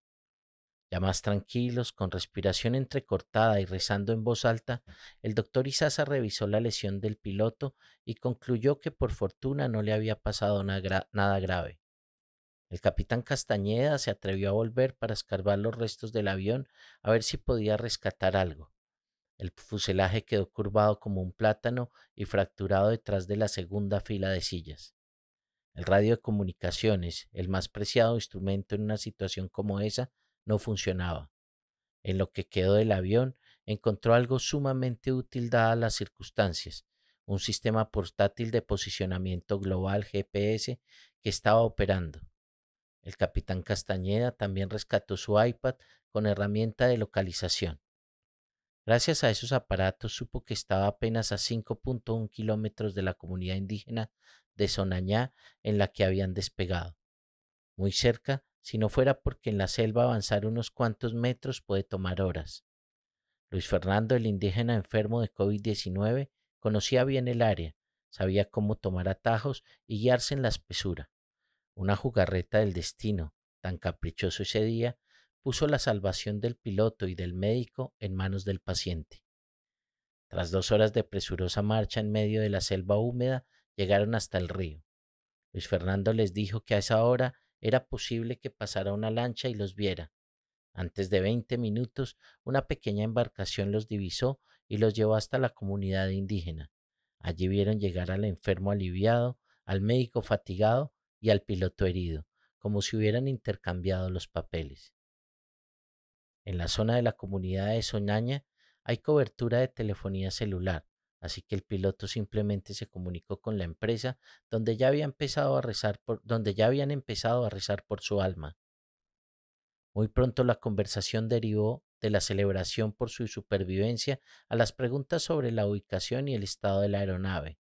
Ya más tranquilos, con respiración entrecortada y rezando en voz alta, el doctor Izaza revisó la lesión del piloto y concluyó que por fortuna no le había pasado nada grave. El capitán Castañeda se atrevió a volver para escarbar los restos del avión a ver si podía rescatar algo. El fuselaje quedó curvado como un plátano y fracturado detrás de la segunda fila de sillas. El radio de comunicaciones, el más preciado instrumento en una situación como esa, no funcionaba. En lo que quedó del avión, encontró algo sumamente útil dadas las circunstancias, un sistema portátil de posicionamiento global GPS que estaba operando. El capitán Castañeda también rescató su iPad con herramienta de localización. Gracias a esos aparatos supo que estaba apenas a 5,1 kilómetros de la comunidad indígena de Sonañá en la que habían despegado. Muy cerca, si no fuera porque en la selva avanzar unos cuantos metros puede tomar horas. Luis Fernando, el indígena enfermo de COVID-19, conocía bien el área, sabía cómo tomar atajos y guiarse en la espesura. Una jugarreta del destino, tan caprichoso ese día, puso la salvación del piloto y del médico en manos del paciente. Tras 2 horas de presurosa marcha en medio de la selva húmeda, llegaron hasta el río. Luis Fernando les dijo que a esa hora era posible que pasara una lancha y los viera. Antes de 20 minutos, una pequeña embarcación los divisó y los llevó hasta la comunidad indígena. Allí vieron llegar al enfermo aliviado, al médico fatigado y al piloto herido, como si hubieran intercambiado los papeles. En la zona de la comunidad de Soñaña hay cobertura de telefonía celular, así que el piloto simplemente se comunicó con la empresa donde ya habían empezado a rezar por su alma. Muy pronto la conversación derivó de la celebración por su supervivencia a las preguntas sobre la ubicación y el estado de la aeronave.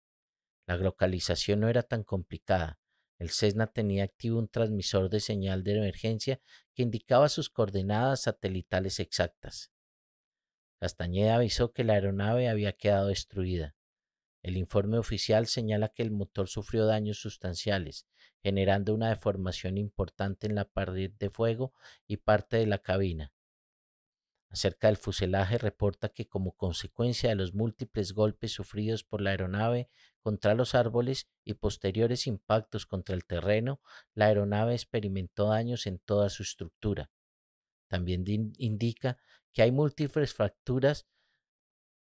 La localización no era tan complicada. El Cessna tenía activo un transmisor de señal de emergencia que indicaba sus coordenadas satelitales exactas. Castañeda avisó que la aeronave había quedado destruida. El informe oficial señala que el motor sufrió daños sustanciales, generando una deformación importante en la pared de fuego y parte de la cabina. Acerca del fuselaje, reporta que como consecuencia de los múltiples golpes sufridos por la aeronave contra los árboles y posteriores impactos contra el terreno, la aeronave experimentó daños en toda su estructura. También indica que hay múltiples fracturas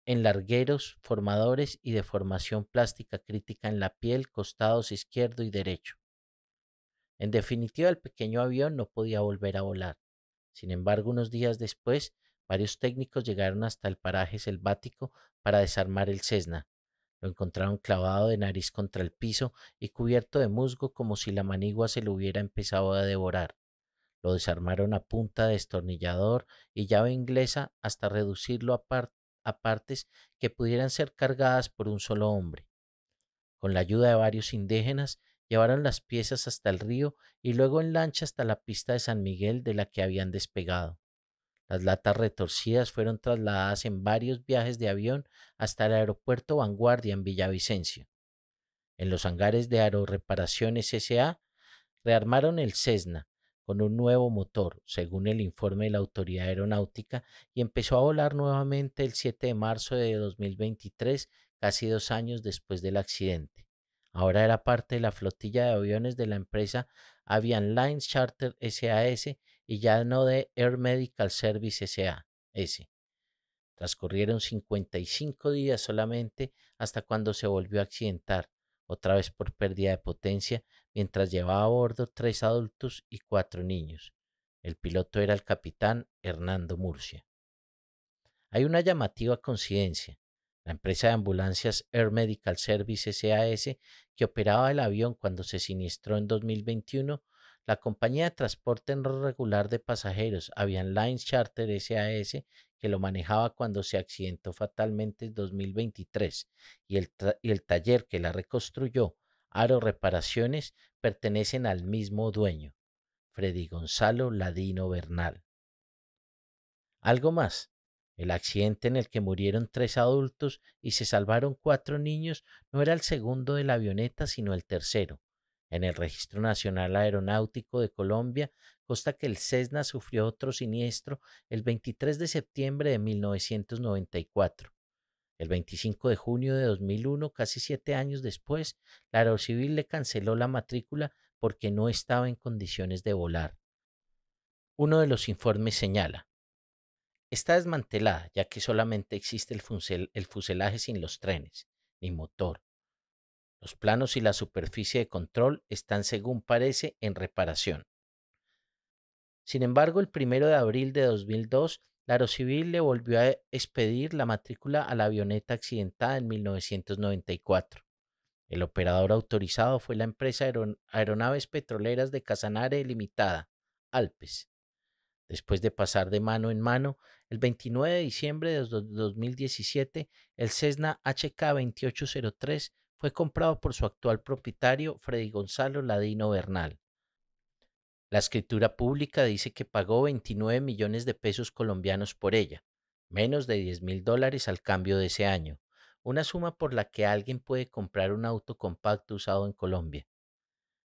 en largueros, formadores y deformación plástica crítica en la piel, costados izquierdo y derecho. En definitiva, el pequeño avión no podía volver a volar. Sin embargo, unos días después, varios técnicos llegaron hasta el paraje selvático para desarmar el Cessna. Lo encontraron clavado de nariz contra el piso y cubierto de musgo como si la manigua se lo hubiera empezado a devorar. Lo desarmaron a punta de destornillador y llave inglesa hasta reducirlo a partes que pudieran ser cargadas por un solo hombre. Con la ayuda de varios indígenas, llevaron las piezas hasta el río y luego en lancha hasta la pista de San Miguel de la que habían despegado. Las latas retorcidas fueron trasladadas en varios viajes de avión hasta el aeropuerto Vanguardia en Villavicencio. En los hangares de Aeroreparaciones S.A. rearmaron el Cessna con un nuevo motor, según el informe de la Autoridad Aeronáutica, y empezó a volar nuevamente el 7 de marzo de 2023, casi 2 años después del accidente. Ahora era parte de la flotilla de aviones de la empresa Avian Lines Charter SAS y ya no de Air Medical Service SAS. Transcurrieron 55 días solamente hasta cuando se volvió a accidentar, otra vez por pérdida de potencia, mientras llevaba a bordo 3 adultos y 4 niños. El piloto era el capitán Hernando Murcia. Hay una llamativa coincidencia. La empresa de ambulancias Air Medical Service SAS, que operaba el avión cuando se siniestró en 2021, la compañía de transporte regular de pasajeros Avian Lines Charter SAS, que lo manejaba cuando se accidentó fatalmente en 2023, y el taller que la reconstruyó, Aro Reparaciones, pertenecen al mismo dueño, Freddy Gonzalo Ladino Bernal. Algo más. El accidente en el que murieron 3 adultos y se salvaron 4 niños no era el segundo de la avioneta, sino el tercero. En el Registro Nacional Aeronáutico de Colombia consta que el Cessna sufrió otro siniestro el 23 de septiembre de 1994. El 25 de junio de 2001, casi 7 años después, la Aerocivil le canceló la matrícula porque no estaba en condiciones de volar. Uno de los informes señala: está desmantelada, ya que solamente existe el fuselaje sin los trenes, ni motor. Los planos y la superficie de control están, según parece, en reparación. Sin embargo, el 1 de abril de 2002, la Aerocivil le volvió a expedir la matrícula a la avioneta accidentada en 1994. El operador autorizado fue la empresa Aeronaves Petroleras de Casanare Limitada, Alpes. Después de pasar de mano en mano, el 29 de diciembre de 2017, el Cessna HK2803 fue comprado por su actual propietario, Freddy Gonzalo Ladino Bernal. La escritura pública dice que pagó 29 millones de pesos colombianos por ella, menos de $10,000 al cambio de ese año, una suma por la que alguien puede comprar un auto compacto usado en Colombia.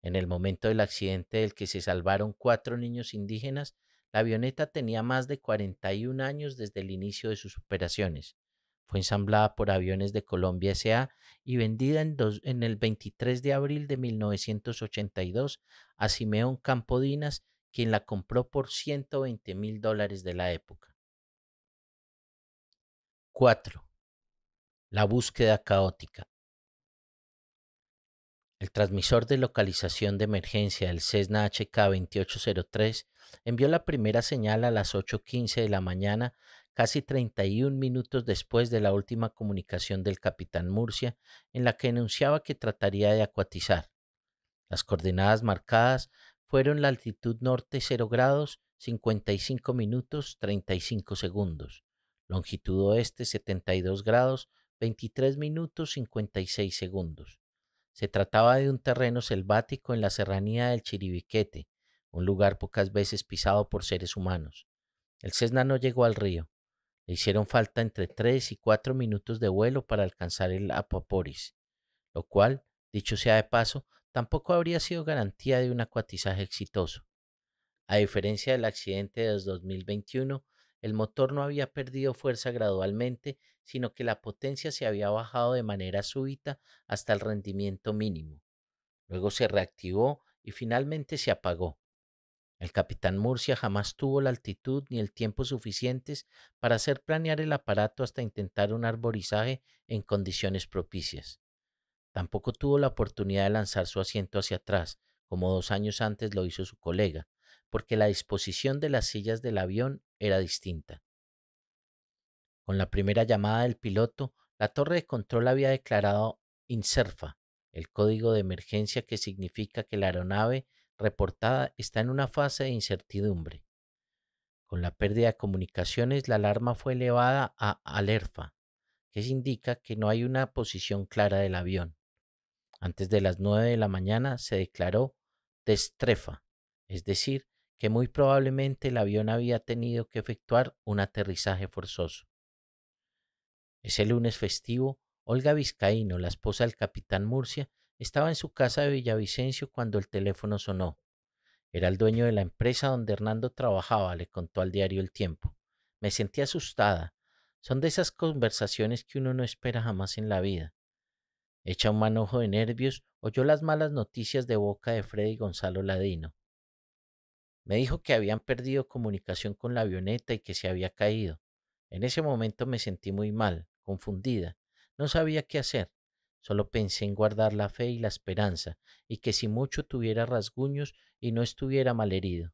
En el momento del accidente del que se salvaron 4 niños indígenas, la avioneta tenía más de 41 años desde el inicio de sus operaciones. Fue ensamblada por Aviones de Colombia S.A. y vendida en el 23 de abril de 1982 a Simeón Campodinas, quien la compró por $120,000 de la época. 4. La búsqueda caótica. El transmisor de localización de emergencia del Cessna HK2803 envió la primera señal a las 8:15 de la mañana, casi 31 minutos después de la última comunicación del capitán Murcia, en la que anunciaba que trataría de acuatizar. Las coordenadas marcadas fueron la altitud norte 0 grados 55 minutos 35 segundos, longitud oeste 72 grados 23 minutos 56 segundos. Se trataba de un terreno selvático en la serranía del Chiribiquete, un lugar pocas veces pisado por seres humanos. El Cessna no llegó al río. Le hicieron falta entre 3 y 4 minutos de vuelo para alcanzar el Apaporis, lo cual, dicho sea de paso, tampoco habría sido garantía de un acuatizaje exitoso. A diferencia del accidente de 2021, el motor no había perdido fuerza gradualmente, sino que la potencia se había bajado de manera súbita hasta el rendimiento mínimo. Luego se reactivó y finalmente se apagó. El capitán Murcia jamás tuvo la altitud ni el tiempo suficientes para hacer planear el aparato hasta intentar un arborizaje en condiciones propicias. Tampoco tuvo la oportunidad de lanzar su asiento hacia atrás, como 2 años antes lo hizo su colega, porque la disposición de las sillas del avión era distinta. Con la primera llamada del piloto, la torre de control había declarado INSERFA, el código de emergencia que significa que la aeronave reportada está en una fase de incertidumbre. Con la pérdida de comunicaciones, la alarma fue elevada a ALERFA, que indica que no hay una posición clara del avión. Antes de las 9 de la mañana se declaró destrefa, es decir, que muy probablemente el avión había tenido que efectuar un aterrizaje forzoso. Ese lunes festivo, Olga Vizcaíno, la esposa del capitán Murcia, estaba en su casa de Villavicencio cuando el teléfono sonó. Era el dueño de la empresa donde Hernando trabajaba, le contó al diario El Tiempo. Me sentí asustada. Son de esas conversaciones que uno no espera jamás en la vida. Hecha un manojo de nervios, oyó las malas noticias de boca de Freddy Gonzalo Ladino. Me dijo que habían perdido comunicación con la avioneta y que se había caído. En ese momento me sentí muy mal, confundida. No sabía qué hacer. Solo pensé en guardar la fe y la esperanza, y que si mucho tuviera rasguños y no estuviera malherido.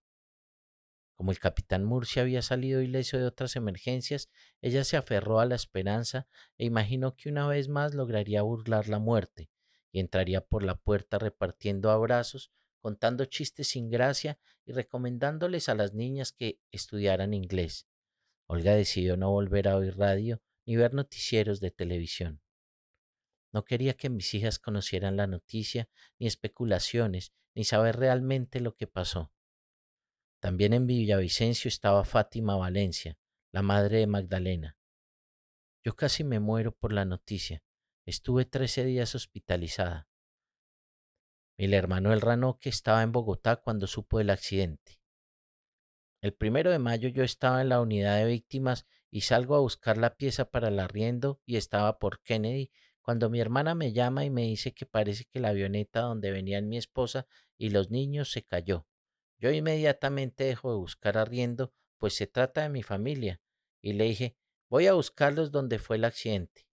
Como el capitán Murcia había salido ileso de otras emergencias, ella se aferró a la esperanza e imaginó que una vez más lograría burlar la muerte y entraría por la puerta repartiendo abrazos, contando chistes sin gracia y recomendándoles a las niñas que estudiaran inglés. Olga decidió no volver a oír radio ni ver noticieros de televisión. No quería que mis hijas conocieran la noticia, ni especulaciones, ni saber realmente lo que pasó. También en Villavicencio estaba Fátima Valencia, la madre de Magdalena. Yo casi me muero por la noticia. Estuve 13 días hospitalizada. El hermano del Ranoque estaba en Bogotá cuando supo del accidente. El 1 de mayo yo estaba en la unidad de víctimas y salgo a buscar la pieza para el arriendo y estaba por Kennedy cuando mi hermana me llama y me dice que parece que la avioneta donde venían mi esposa y los niños se cayó. Yo inmediatamente dejo de buscar arriendo, pues se trata de mi familia, y le dije, voy a buscarlos donde fue el accidente.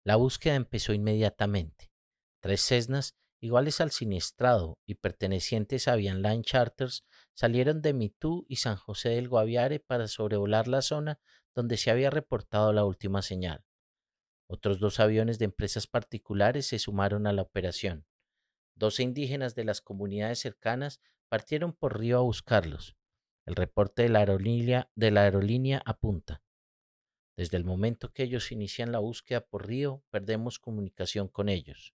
La búsqueda empezó inmediatamente. 3 Cessnas, iguales al siniestrado y pertenecientes a Avianline Charters, salieron de Mitú y San José del Guaviare para sobrevolar la zona donde se había reportado la última señal. Otros 2 aviones de empresas particulares se sumaron a la operación. 12 indígenas de las comunidades cercanas partieron por río a buscarlos. El reporte de la aerolínea apunta. Desde el momento que ellos inician la búsqueda por río, perdemos comunicación con ellos.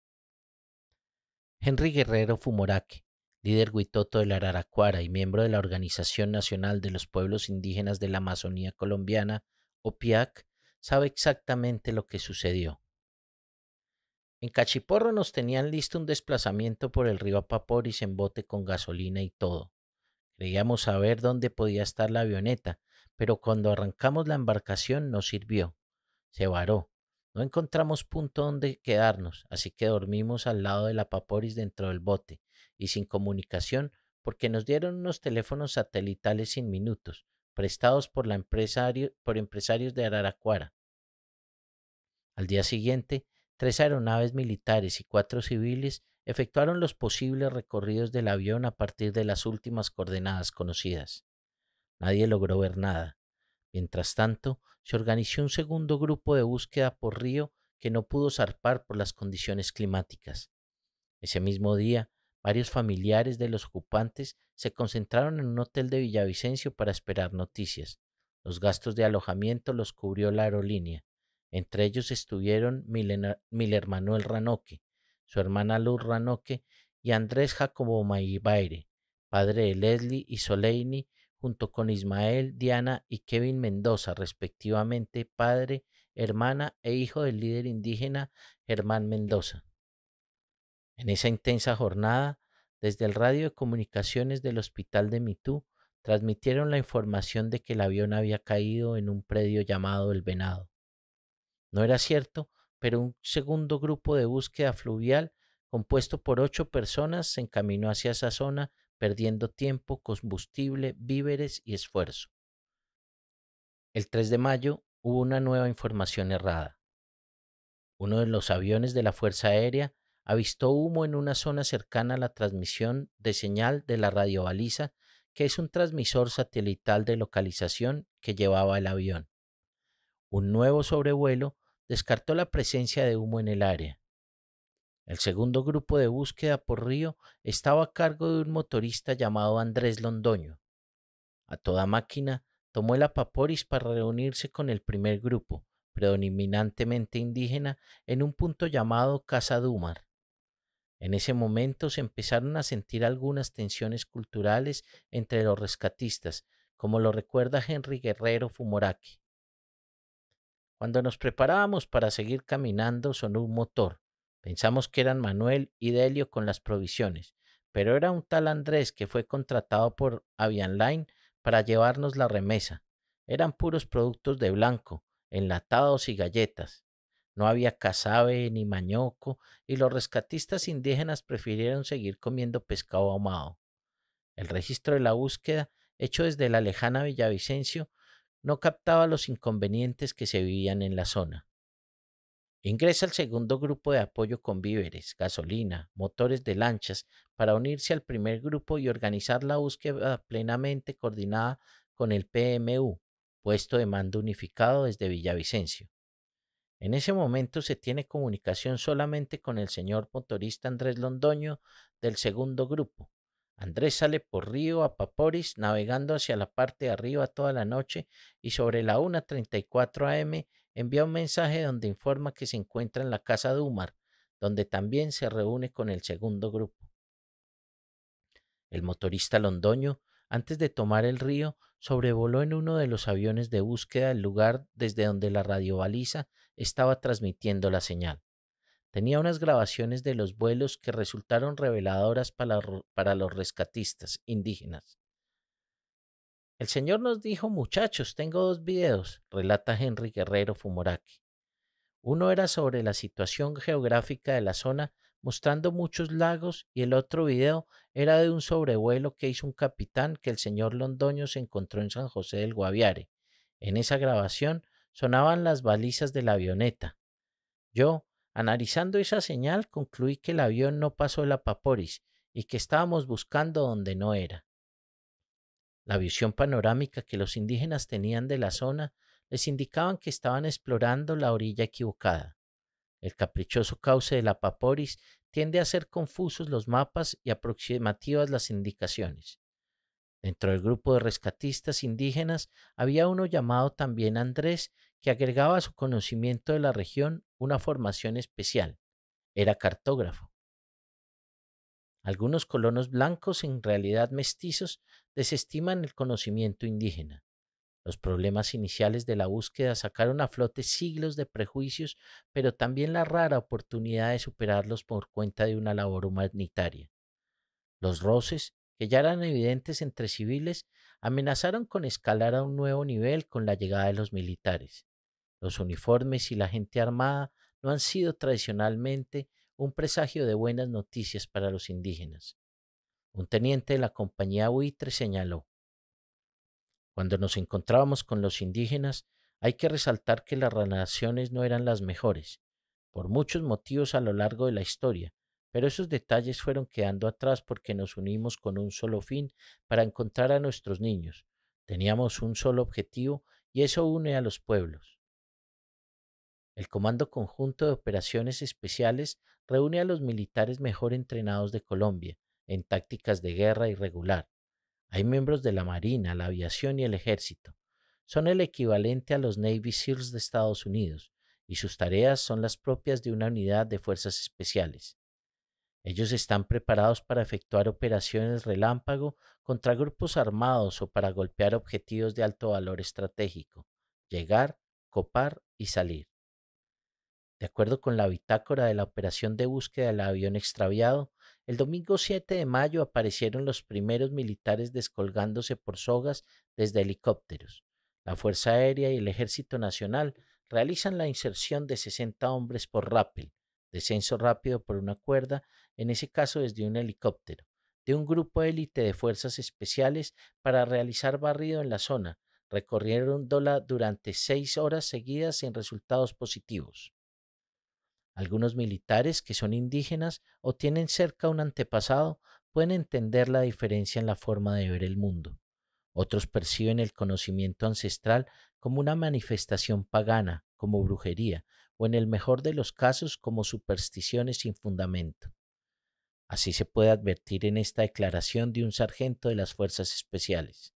Henry Guerrero Fumoraque, líder huitoto del Araraquara y miembro de la Organización Nacional de los Pueblos Indígenas de la Amazonía Colombiana, OPIAC, sabe exactamente lo que sucedió. En Cachiporro nos tenían listo un desplazamiento por el río Apaporis en bote con gasolina y todo. Creíamos saber dónde podía estar la avioneta, pero cuando arrancamos la embarcación no sirvió. Se varó. No encontramos punto donde quedarnos, así que dormimos al lado del Apaporis dentro del bote y sin comunicación porque nos dieron unos teléfonos satelitales sin minutos, prestados por empresarios de Araraquara. Al día siguiente, 3 aeronaves militares y 4 civiles efectuaron los posibles recorridos del avión a partir de las últimas coordenadas conocidas. Nadie logró ver nada, Mientras tanto, se organizó un segundo grupo de búsqueda por río que no pudo zarpar por las condiciones climáticas. Ese mismo día, varios familiares de los ocupantes se concentraron en un hotel de Villavicencio para esperar noticias. Los gastos de alojamiento los cubrió la aerolínea. Entre ellos estuvieron Miller Manuel Ranoque, su hermana Luz Ranoque y Andrés Jacobo Maibaire, padre de Leslie y Soleini, junto con Ismael, Diana y Kevin Mendoza, respectivamente padre, hermana e hijo del líder indígena Germán Mendoza. En esa intensa jornada, desde el radio de comunicaciones del hospital de Mitú, transmitieron la información de que el avión había caído en un predio llamado El Venado. No era cierto, pero un segundo grupo de búsqueda fluvial, compuesto por 8 personas, se encaminó hacia esa zona, perdiendo tiempo, combustible, víveres y esfuerzo. El 3 de mayo hubo una nueva información errada. Uno de los aviones de la Fuerza Aérea avistó humo en una zona cercana a la transmisión de señal de la radiobaliza, que es un transmisor satelital de localización que llevaba el avión. Un nuevo sobrevuelo descartó la presencia de humo en el área. El segundo grupo de búsqueda por río estaba a cargo de un motorista llamado Andrés Londoño. A toda máquina tomó el Apaporis para reunirse con el primer grupo, predominantemente indígena, en un punto llamado Casa Dúmar. En ese momento se empezaron a sentir algunas tensiones culturales entre los rescatistas, como lo recuerda Henry Guerrero Fumoraki. Cuando nos preparábamos para seguir caminando sonó un motor. Pensamos que eran Manuel y Delio con las provisiones, pero era un tal Andrés que fue contratado por Avianline para llevarnos la remesa. Eran puros productos de blanco, enlatados y galletas. No había casabe ni mañoco y los rescatistas indígenas prefirieron seguir comiendo pescado ahumado. El registro de la búsqueda, hecho desde la lejana Villavicencio, no captaba los inconvenientes que se vivían en la zona. Ingresa el segundo grupo de apoyo con víveres, gasolina, motores de lanchas para unirse al primer grupo y organizar la búsqueda plenamente coordinada con el PMU, puesto de mando unificado desde Villavicencio. En ese momento se tiene comunicación solamente con el señor motorista Andrés Londoño del segundo grupo. Andrés sale por río a Paporis navegando hacia la parte de arriba toda la noche y sobre la 1:34 am envía un mensaje donde informa que se encuentra en la casa de Umar, donde también se reúne con el segundo grupo. El motorista Londoño, antes de tomar el río, sobrevoló en uno de los aviones de búsqueda el lugar desde donde la radiobaliza estaba transmitiendo la señal. Tenía unas grabaciones de los vuelos que resultaron reveladoras para los rescatistas indígenas. El señor nos dijo, muchachos, tengo 2 videos, relata Henry Guerrero Fumoraki. Uno era sobre la situación geográfica de la zona, mostrando muchos lagos, y el otro video era de un sobrevuelo que hizo un capitán que el señor Londoño se encontró en San José del Guaviare. En esa grabación sonaban las balizas de la avioneta. Yo, analizando esa señal, concluí que el avión no pasó el Apaporis y que estábamos buscando donde no era. La visión panorámica que los indígenas tenían de la zona les indicaban que estaban explorando la orilla equivocada. El caprichoso cauce de la Paporis tiende a hacer confusos los mapas y aproximativas las indicaciones. Dentro del grupo de rescatistas indígenas había uno llamado también Andrés, que agregaba a su conocimiento de la región una formación especial. Era cartógrafo. Algunos colonos blancos, en realidad mestizos, desestiman el conocimiento indígena. Los problemas iniciales de la búsqueda sacaron a flote siglos de prejuicios, pero también la rara oportunidad de superarlos por cuenta de una labor humanitaria. Los roces, que ya eran evidentes entre civiles, amenazaron con escalar a un nuevo nivel con la llegada de los militares. Los uniformes y la gente armada no han sido tradicionalmente un presagio de buenas noticias para los indígenas. Un teniente de la compañía Buitre señaló: cuando nos encontrábamos con los indígenas, hay que resaltar que las relaciones no eran las mejores, por muchos motivos a lo largo de la historia, pero esos detalles fueron quedando atrás porque nos unimos con un solo fin para encontrar a nuestros niños. Teníamos un solo objetivo y eso une a los pueblos. El Comando Conjunto de Operaciones Especiales reúne a los militares mejor entrenados de Colombia en tácticas de guerra irregular. Hay miembros de la Marina, la Aviación y el Ejército. Son el equivalente a los Navy SEALs de Estados Unidos y sus tareas son las propias de una unidad de fuerzas especiales. Ellos están preparados para efectuar operaciones relámpago contra grupos armados o para golpear objetivos de alto valor estratégico, llegar, copar y salir. De acuerdo con la bitácora de la operación de búsqueda del avión extraviado, el domingo 7 de mayo aparecieron los primeros militares descolgándose por sogas desde helicópteros. La Fuerza Aérea y el Ejército Nacional realizan la inserción de 60 hombres por rappel, descenso rápido por una cuerda, en ese caso desde un helicóptero, de un grupo élite de fuerzas especiales para realizar barrido en la zona. Recorrieron durante 6 horas seguidas sin resultados positivos. Algunos militares que son indígenas o tienen cerca un antepasado pueden entender la diferencia en la forma de ver el mundo. Otros perciben el conocimiento ancestral como una manifestación pagana, como brujería, o en el mejor de los casos como supersticiones sin fundamento. Así se puede advertir en esta declaración de un sargento de las fuerzas especiales.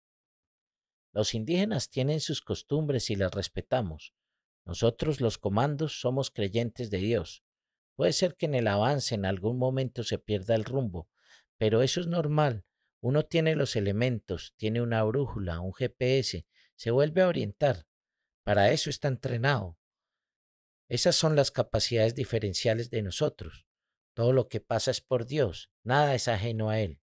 Los indígenas tienen sus costumbres y las respetamos. Nosotros los comandos somos creyentes de Dios. Puede ser que en el avance en algún momento se pierda el rumbo, pero eso es normal. Uno tiene los elementos, tiene una brújula, un GPS, se vuelve a orientar. Para eso está entrenado. Esas son las capacidades diferenciales de nosotros. Todo lo que pasa es por Dios, nada es ajeno a Él.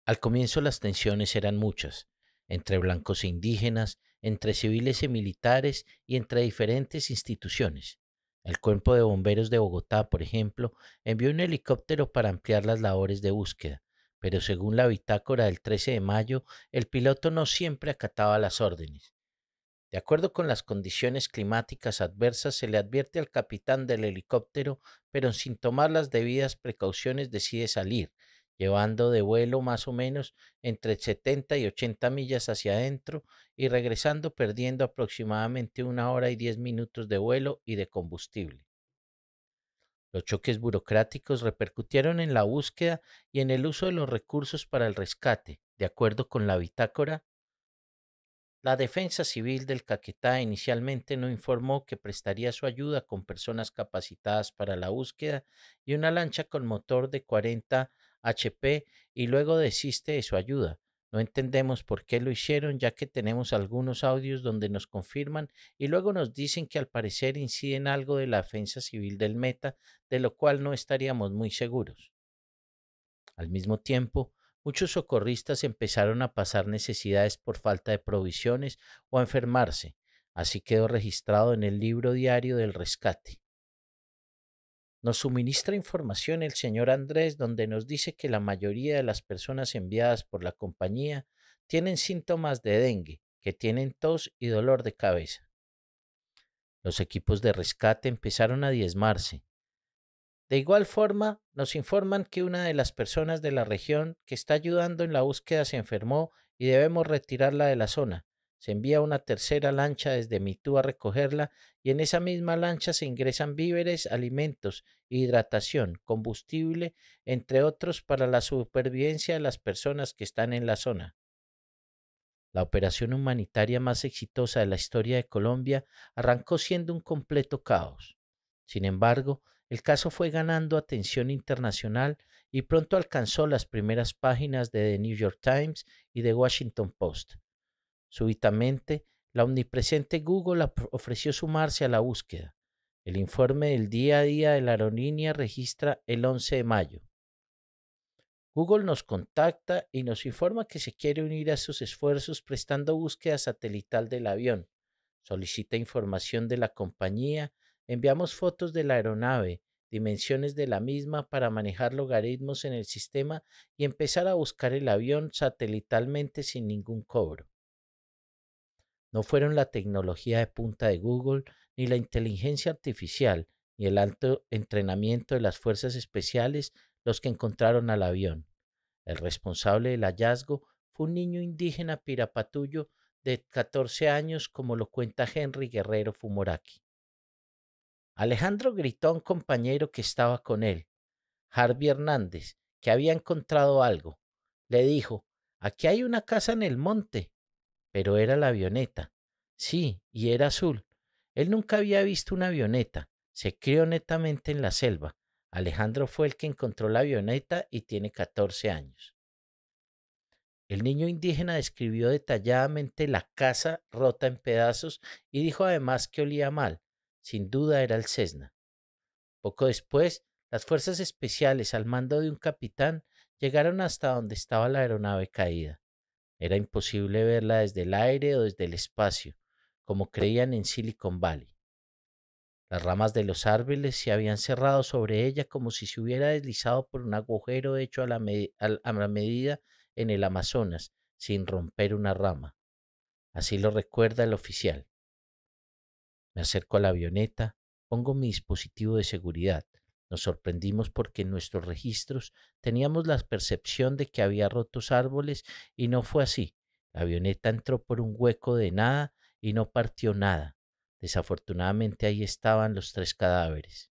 Al comienzo las tensiones eran muchas, entre blancos e indígenas, entre civiles y militares y entre diferentes instituciones. El Cuerpo de Bomberos de Bogotá, por ejemplo, envió un helicóptero para ampliar las labores de búsqueda, pero según la bitácora del 13 de mayo, el piloto no siempre acataba las órdenes. De acuerdo con las condiciones climáticas adversas, se le advierte al capitán del helicóptero, pero sin tomar las debidas precauciones decide salir, llevando de vuelo más o menos entre 70 y 80 millas hacia adentro y regresando perdiendo aproximadamente 1 hora y 10 minutos de vuelo y de combustible. Los choques burocráticos repercutieron en la búsqueda y en el uso de los recursos para el rescate. De acuerdo con la bitácora, la Defensa Civil del Caquetá inicialmente no informó que prestaría su ayuda con personas capacitadas para la búsqueda y una lancha con motor de 40 HP y luego desiste de su ayuda. No entendemos por qué lo hicieron, ya que tenemos algunos audios donde nos confirman y luego nos dicen que al parecer inciden algo de la Defensa Civil del Meta, de lo cual no estaríamos muy seguros. Al mismo tiempo, muchos socorristas empezaron a pasar necesidades por falta de provisiones o a enfermarse. Así quedó registrado en el libro diario del rescate. Nos suministra información el señor Andrés donde nos dice que la mayoría de las personas enviadas por la compañía tienen síntomas de dengue, que tienen tos y dolor de cabeza. Los equipos de rescate empezaron a diezmarse. De igual forma, nos informan que una de las personas de la región que está ayudando en la búsqueda se enfermó y debemos retirarla de la zona. Se envía una tercera lancha desde Mitú a recogerla y en esa misma lancha se ingresan víveres, alimentos, hidratación, combustible, entre otros para la supervivencia de las personas que están en la zona. La operación humanitaria más exitosa de la historia de Colombia arrancó siendo un completo caos. Sin embargo, el caso fue ganando atención internacional y pronto alcanzó las primeras páginas de The New York Times y The Washington Post. Súbitamente, la omnipresente Google ofreció sumarse a la búsqueda. El informe del día a día de la aerolínea registra el 11 de mayo. Google nos contacta y nos informa que se quiere unir a sus esfuerzos prestando búsqueda satelital del avión. Solicita información de la compañía, enviamos fotos de la aeronave, dimensiones de la misma para manejar logaritmos en el sistema y empezar a buscar el avión satelitalmente sin ningún cobro. No fueron la tecnología de punta de Google, ni la inteligencia artificial, ni el alto entrenamiento de las fuerzas especiales los que encontraron al avión. El responsable del hallazgo fue un niño indígena pirapatuyo de 14 años, como lo cuenta Henry Guerrero Fumoraki. Alejandro gritó a un compañero que estaba con él, Harvey Hernández, que había encontrado algo. Le dijo, aquí hay una casa en el monte, pero era la avioneta. Sí, y era azul. Él nunca había visto una avioneta. Se crió netamente en la selva. Alejandro fue el que encontró la avioneta y tiene 14 años. El niño indígena describió detalladamente la casa rota en pedazos y dijo además que olía mal. Sin duda era el Cessna. Poco después, las fuerzas especiales al mando de un capitán llegaron hasta donde estaba la aeronave caída. Era imposible verla desde el aire o desde el espacio, como creían en Silicon Valley. Las ramas de los árboles se habían cerrado sobre ella como si se hubiera deslizado por un agujero hecho a la medida en el Amazonas, sin romper una rama. Así lo recuerda el oficial. Me acerco a la avioneta, pongo mi dispositivo de seguridad. Nos sorprendimos porque en nuestros registros teníamos la percepción de que había rotos árboles y no fue así. La avioneta entró por un hueco de nada y no partió nada. Desafortunadamente ahí estaban los tres cadáveres.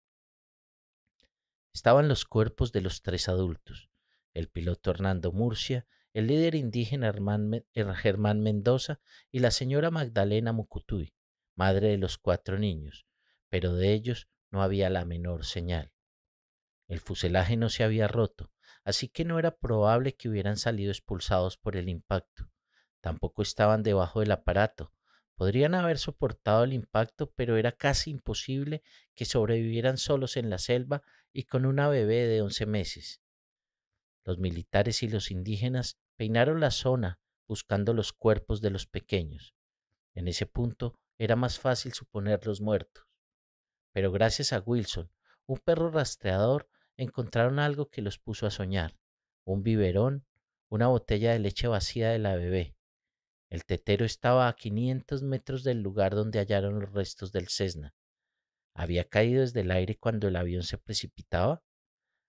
Estaban los cuerpos de los tres adultos, el piloto Hernando Murcia, el líder indígena Germán Mendoza y la señora Magdalena Mucutuy, madre de los cuatro niños, pero de ellos no había la menor señal. El fuselaje no se había roto, así que no era probable que hubieran salido expulsados por el impacto. Tampoco estaban debajo del aparato. Podrían haber soportado el impacto, pero era casi imposible que sobrevivieran solos en la selva y con una bebé de 11 meses. Los militares y los indígenas peinaron la zona buscando los cuerpos de los pequeños. En ese punto era más fácil suponerlos muertos. Pero gracias a Wilson, un perro rastreador, encontraron algo que los puso a soñar. Un biberón, una botella de leche vacía de la bebé. El tetero estaba a 500 metros del lugar donde hallaron los restos del Cessna. ¿Había caído desde el aire cuando el avión se precipitaba?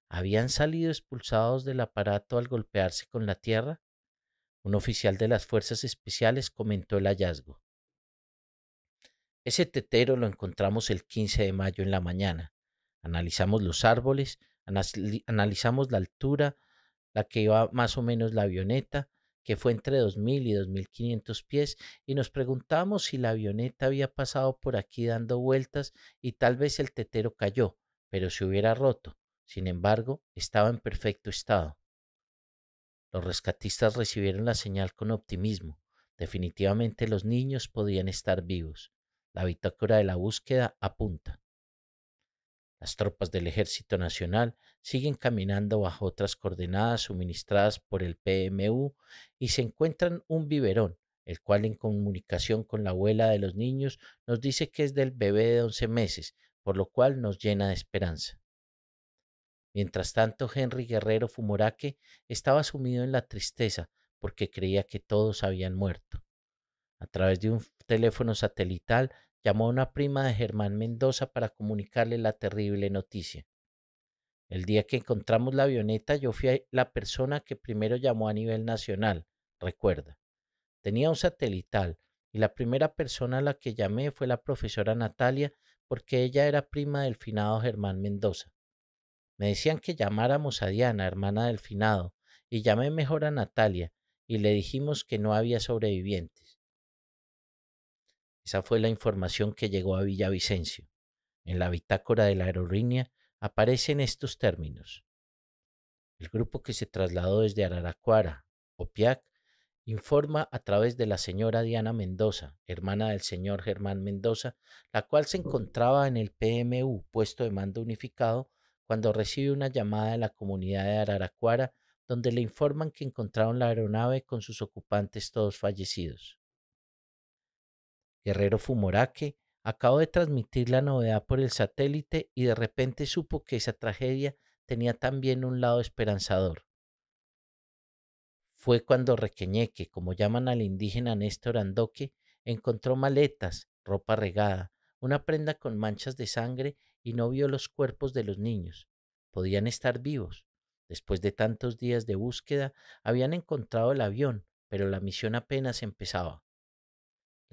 ¿Habían salido expulsados del aparato al golpearse con la tierra? Un oficial de las fuerzas especiales comentó el hallazgo. Ese tetero lo encontramos el 15 de mayo en la mañana. Analizamos los árboles, analizamos la altura, la que iba más o menos la avioneta, que fue entre 2000 y 2500 pies, y nos preguntamos si la avioneta había pasado por aquí dando vueltas y tal vez el tetero cayó, pero se hubiera roto. Sin embargo, estaba en perfecto estado. Los rescatistas recibieron la señal con optimismo. Definitivamente los niños podían estar vivos. La bitácora de la búsqueda apunta. Las tropas del Ejército Nacional siguen caminando bajo otras coordenadas suministradas por el PMU y se encuentran un biberón, el cual en comunicación con la abuela de los niños nos dice que es del bebé de 11 meses, por lo cual nos llena de esperanza. Mientras tanto, Henry Guerrero Fumoraque estaba sumido en la tristeza porque creía que todos habían muerto. A través de un teléfono satelital, llamó a una prima de Germán Mendoza para comunicarle la terrible noticia. El día que encontramos la avioneta, yo fui la persona que primero llamó a nivel nacional, recuerda. Tenía un satelital y la primera persona a la que llamé fue la profesora Natalia porque ella era prima del finado Germán Mendoza. Me decían que llamáramos a Diana, hermana del finado, y llamé mejor a Natalia y le dijimos que no había sobrevivientes. Esa fue la información que llegó a Villavicencio. En la bitácora de la aerolínea aparecen estos términos. El grupo que se trasladó desde Araraquara, Opiac, informa a través de la señora Diana Mendoza, hermana del señor Germán Mendoza, la cual se encontraba en el PMU, puesto de mando unificado, cuando recibe una llamada de la comunidad de Araraquara, donde le informan que encontraron la aeronave con sus ocupantes todos fallecidos. Guerrero Fumoraque acabó de transmitir la novedad por el satélite y de repente supo que esa tragedia tenía también un lado esperanzador. Fue cuando Requeñeque, como llaman al indígena Néstor Andoque, encontró maletas, ropa regada, una prenda con manchas de sangre y no vio los cuerpos de los niños. Podían estar vivos. Después de tantos días de búsqueda, habían encontrado el avión, pero la misión apenas empezaba.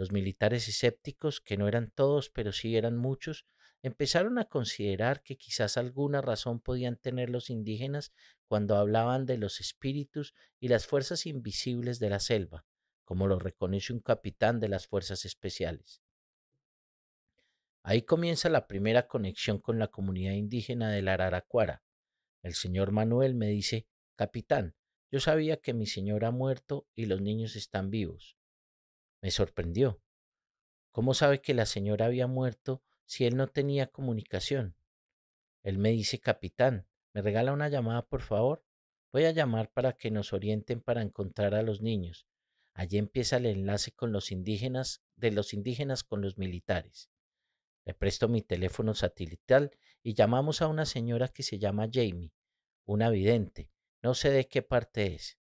Los militares escépticos, que no eran todos, pero sí eran muchos, empezaron a considerar que quizás alguna razón podían tener los indígenas cuando hablaban de los espíritus y las fuerzas invisibles de la selva, como lo reconoce un capitán de las fuerzas especiales. Ahí comienza la primera conexión con la comunidad indígena del Araraquara. El señor Manuel me dice: capitán, yo sabía que mi señor ha muerto y los niños están vivos. Me sorprendió. ¿Cómo sabe que la señora había muerto si él no tenía comunicación? Él me dice: capitán, ¿me regala una llamada, por favor? Voy a llamar para que nos orienten para encontrar a los niños. Allí empieza el enlace con los indígenas, de los indígenas con los militares. Le presto mi teléfono satelital y llamamos a una señora que se llama Jamie, una vidente. No sé de qué parte es.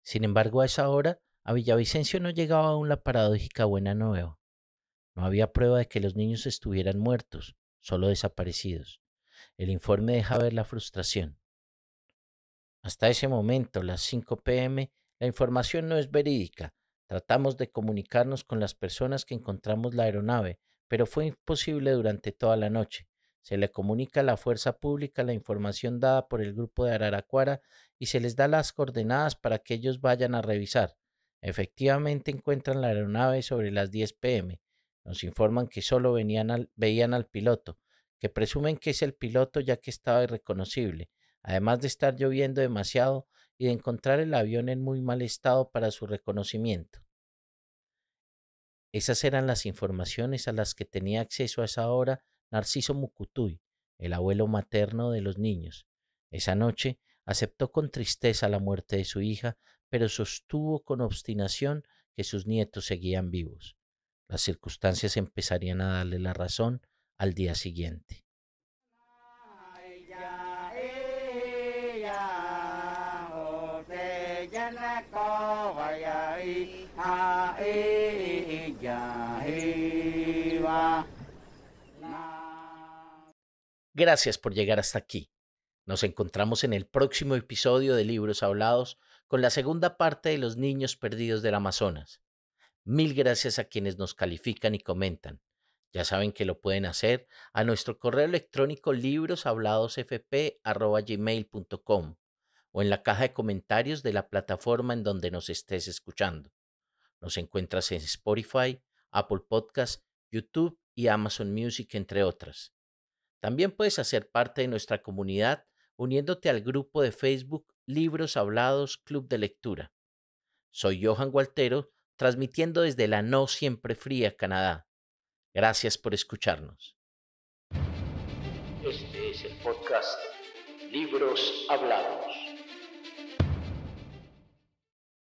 Sin embargo, a esa hora, a Villavicencio no llegaba aún la paradójica buena nueva. No había prueba de que los niños estuvieran muertos, solo desaparecidos. El informe deja ver la frustración. Hasta ese momento, las 5 p.m., la información no es verídica. Tratamos de comunicarnos con las personas que encontramos la aeronave, pero fue imposible durante toda la noche. Se le comunica a la fuerza pública la información dada por el grupo de Araraquara y se les da las coordenadas para que ellos vayan a revisar. Efectivamente encuentran la aeronave sobre las 10 p.m. Nos informan que solo veían al piloto, que presumen que es el piloto ya que estaba irreconocible, además de estar lloviendo demasiado y de encontrar el avión en muy mal estado para su reconocimiento. Esas eran las informaciones a las que tenía acceso a esa hora Narciso Mucutuy, el abuelo materno de los niños. Esa noche aceptó con tristeza la muerte de su hija, pero sostuvo con obstinación que sus nietos seguían vivos. Las circunstancias empezarían a darle la razón al día siguiente. Gracias por llegar hasta aquí. Nos encontramos en el próximo episodio de Libros Hablados con la segunda parte de Los niños perdidos del Amazonas. Mil gracias a quienes nos califican y comentan. Ya saben que lo pueden hacer a nuestro correo electrónico libroshabladosfp@gmail.com o en la caja de comentarios de la plataforma en donde nos estés escuchando. Nos encuentras en Spotify, Apple Podcasts, YouTube y Amazon Music, entre otras. También puedes hacer parte de nuestra comunidad uniéndote al grupo de Facebook Libros Hablados Club de Lectura. Soy Johan Gualtero, transmitiendo desde la no siempre fría Canadá. Gracias por escucharnos. Este es el podcast Libros Hablados.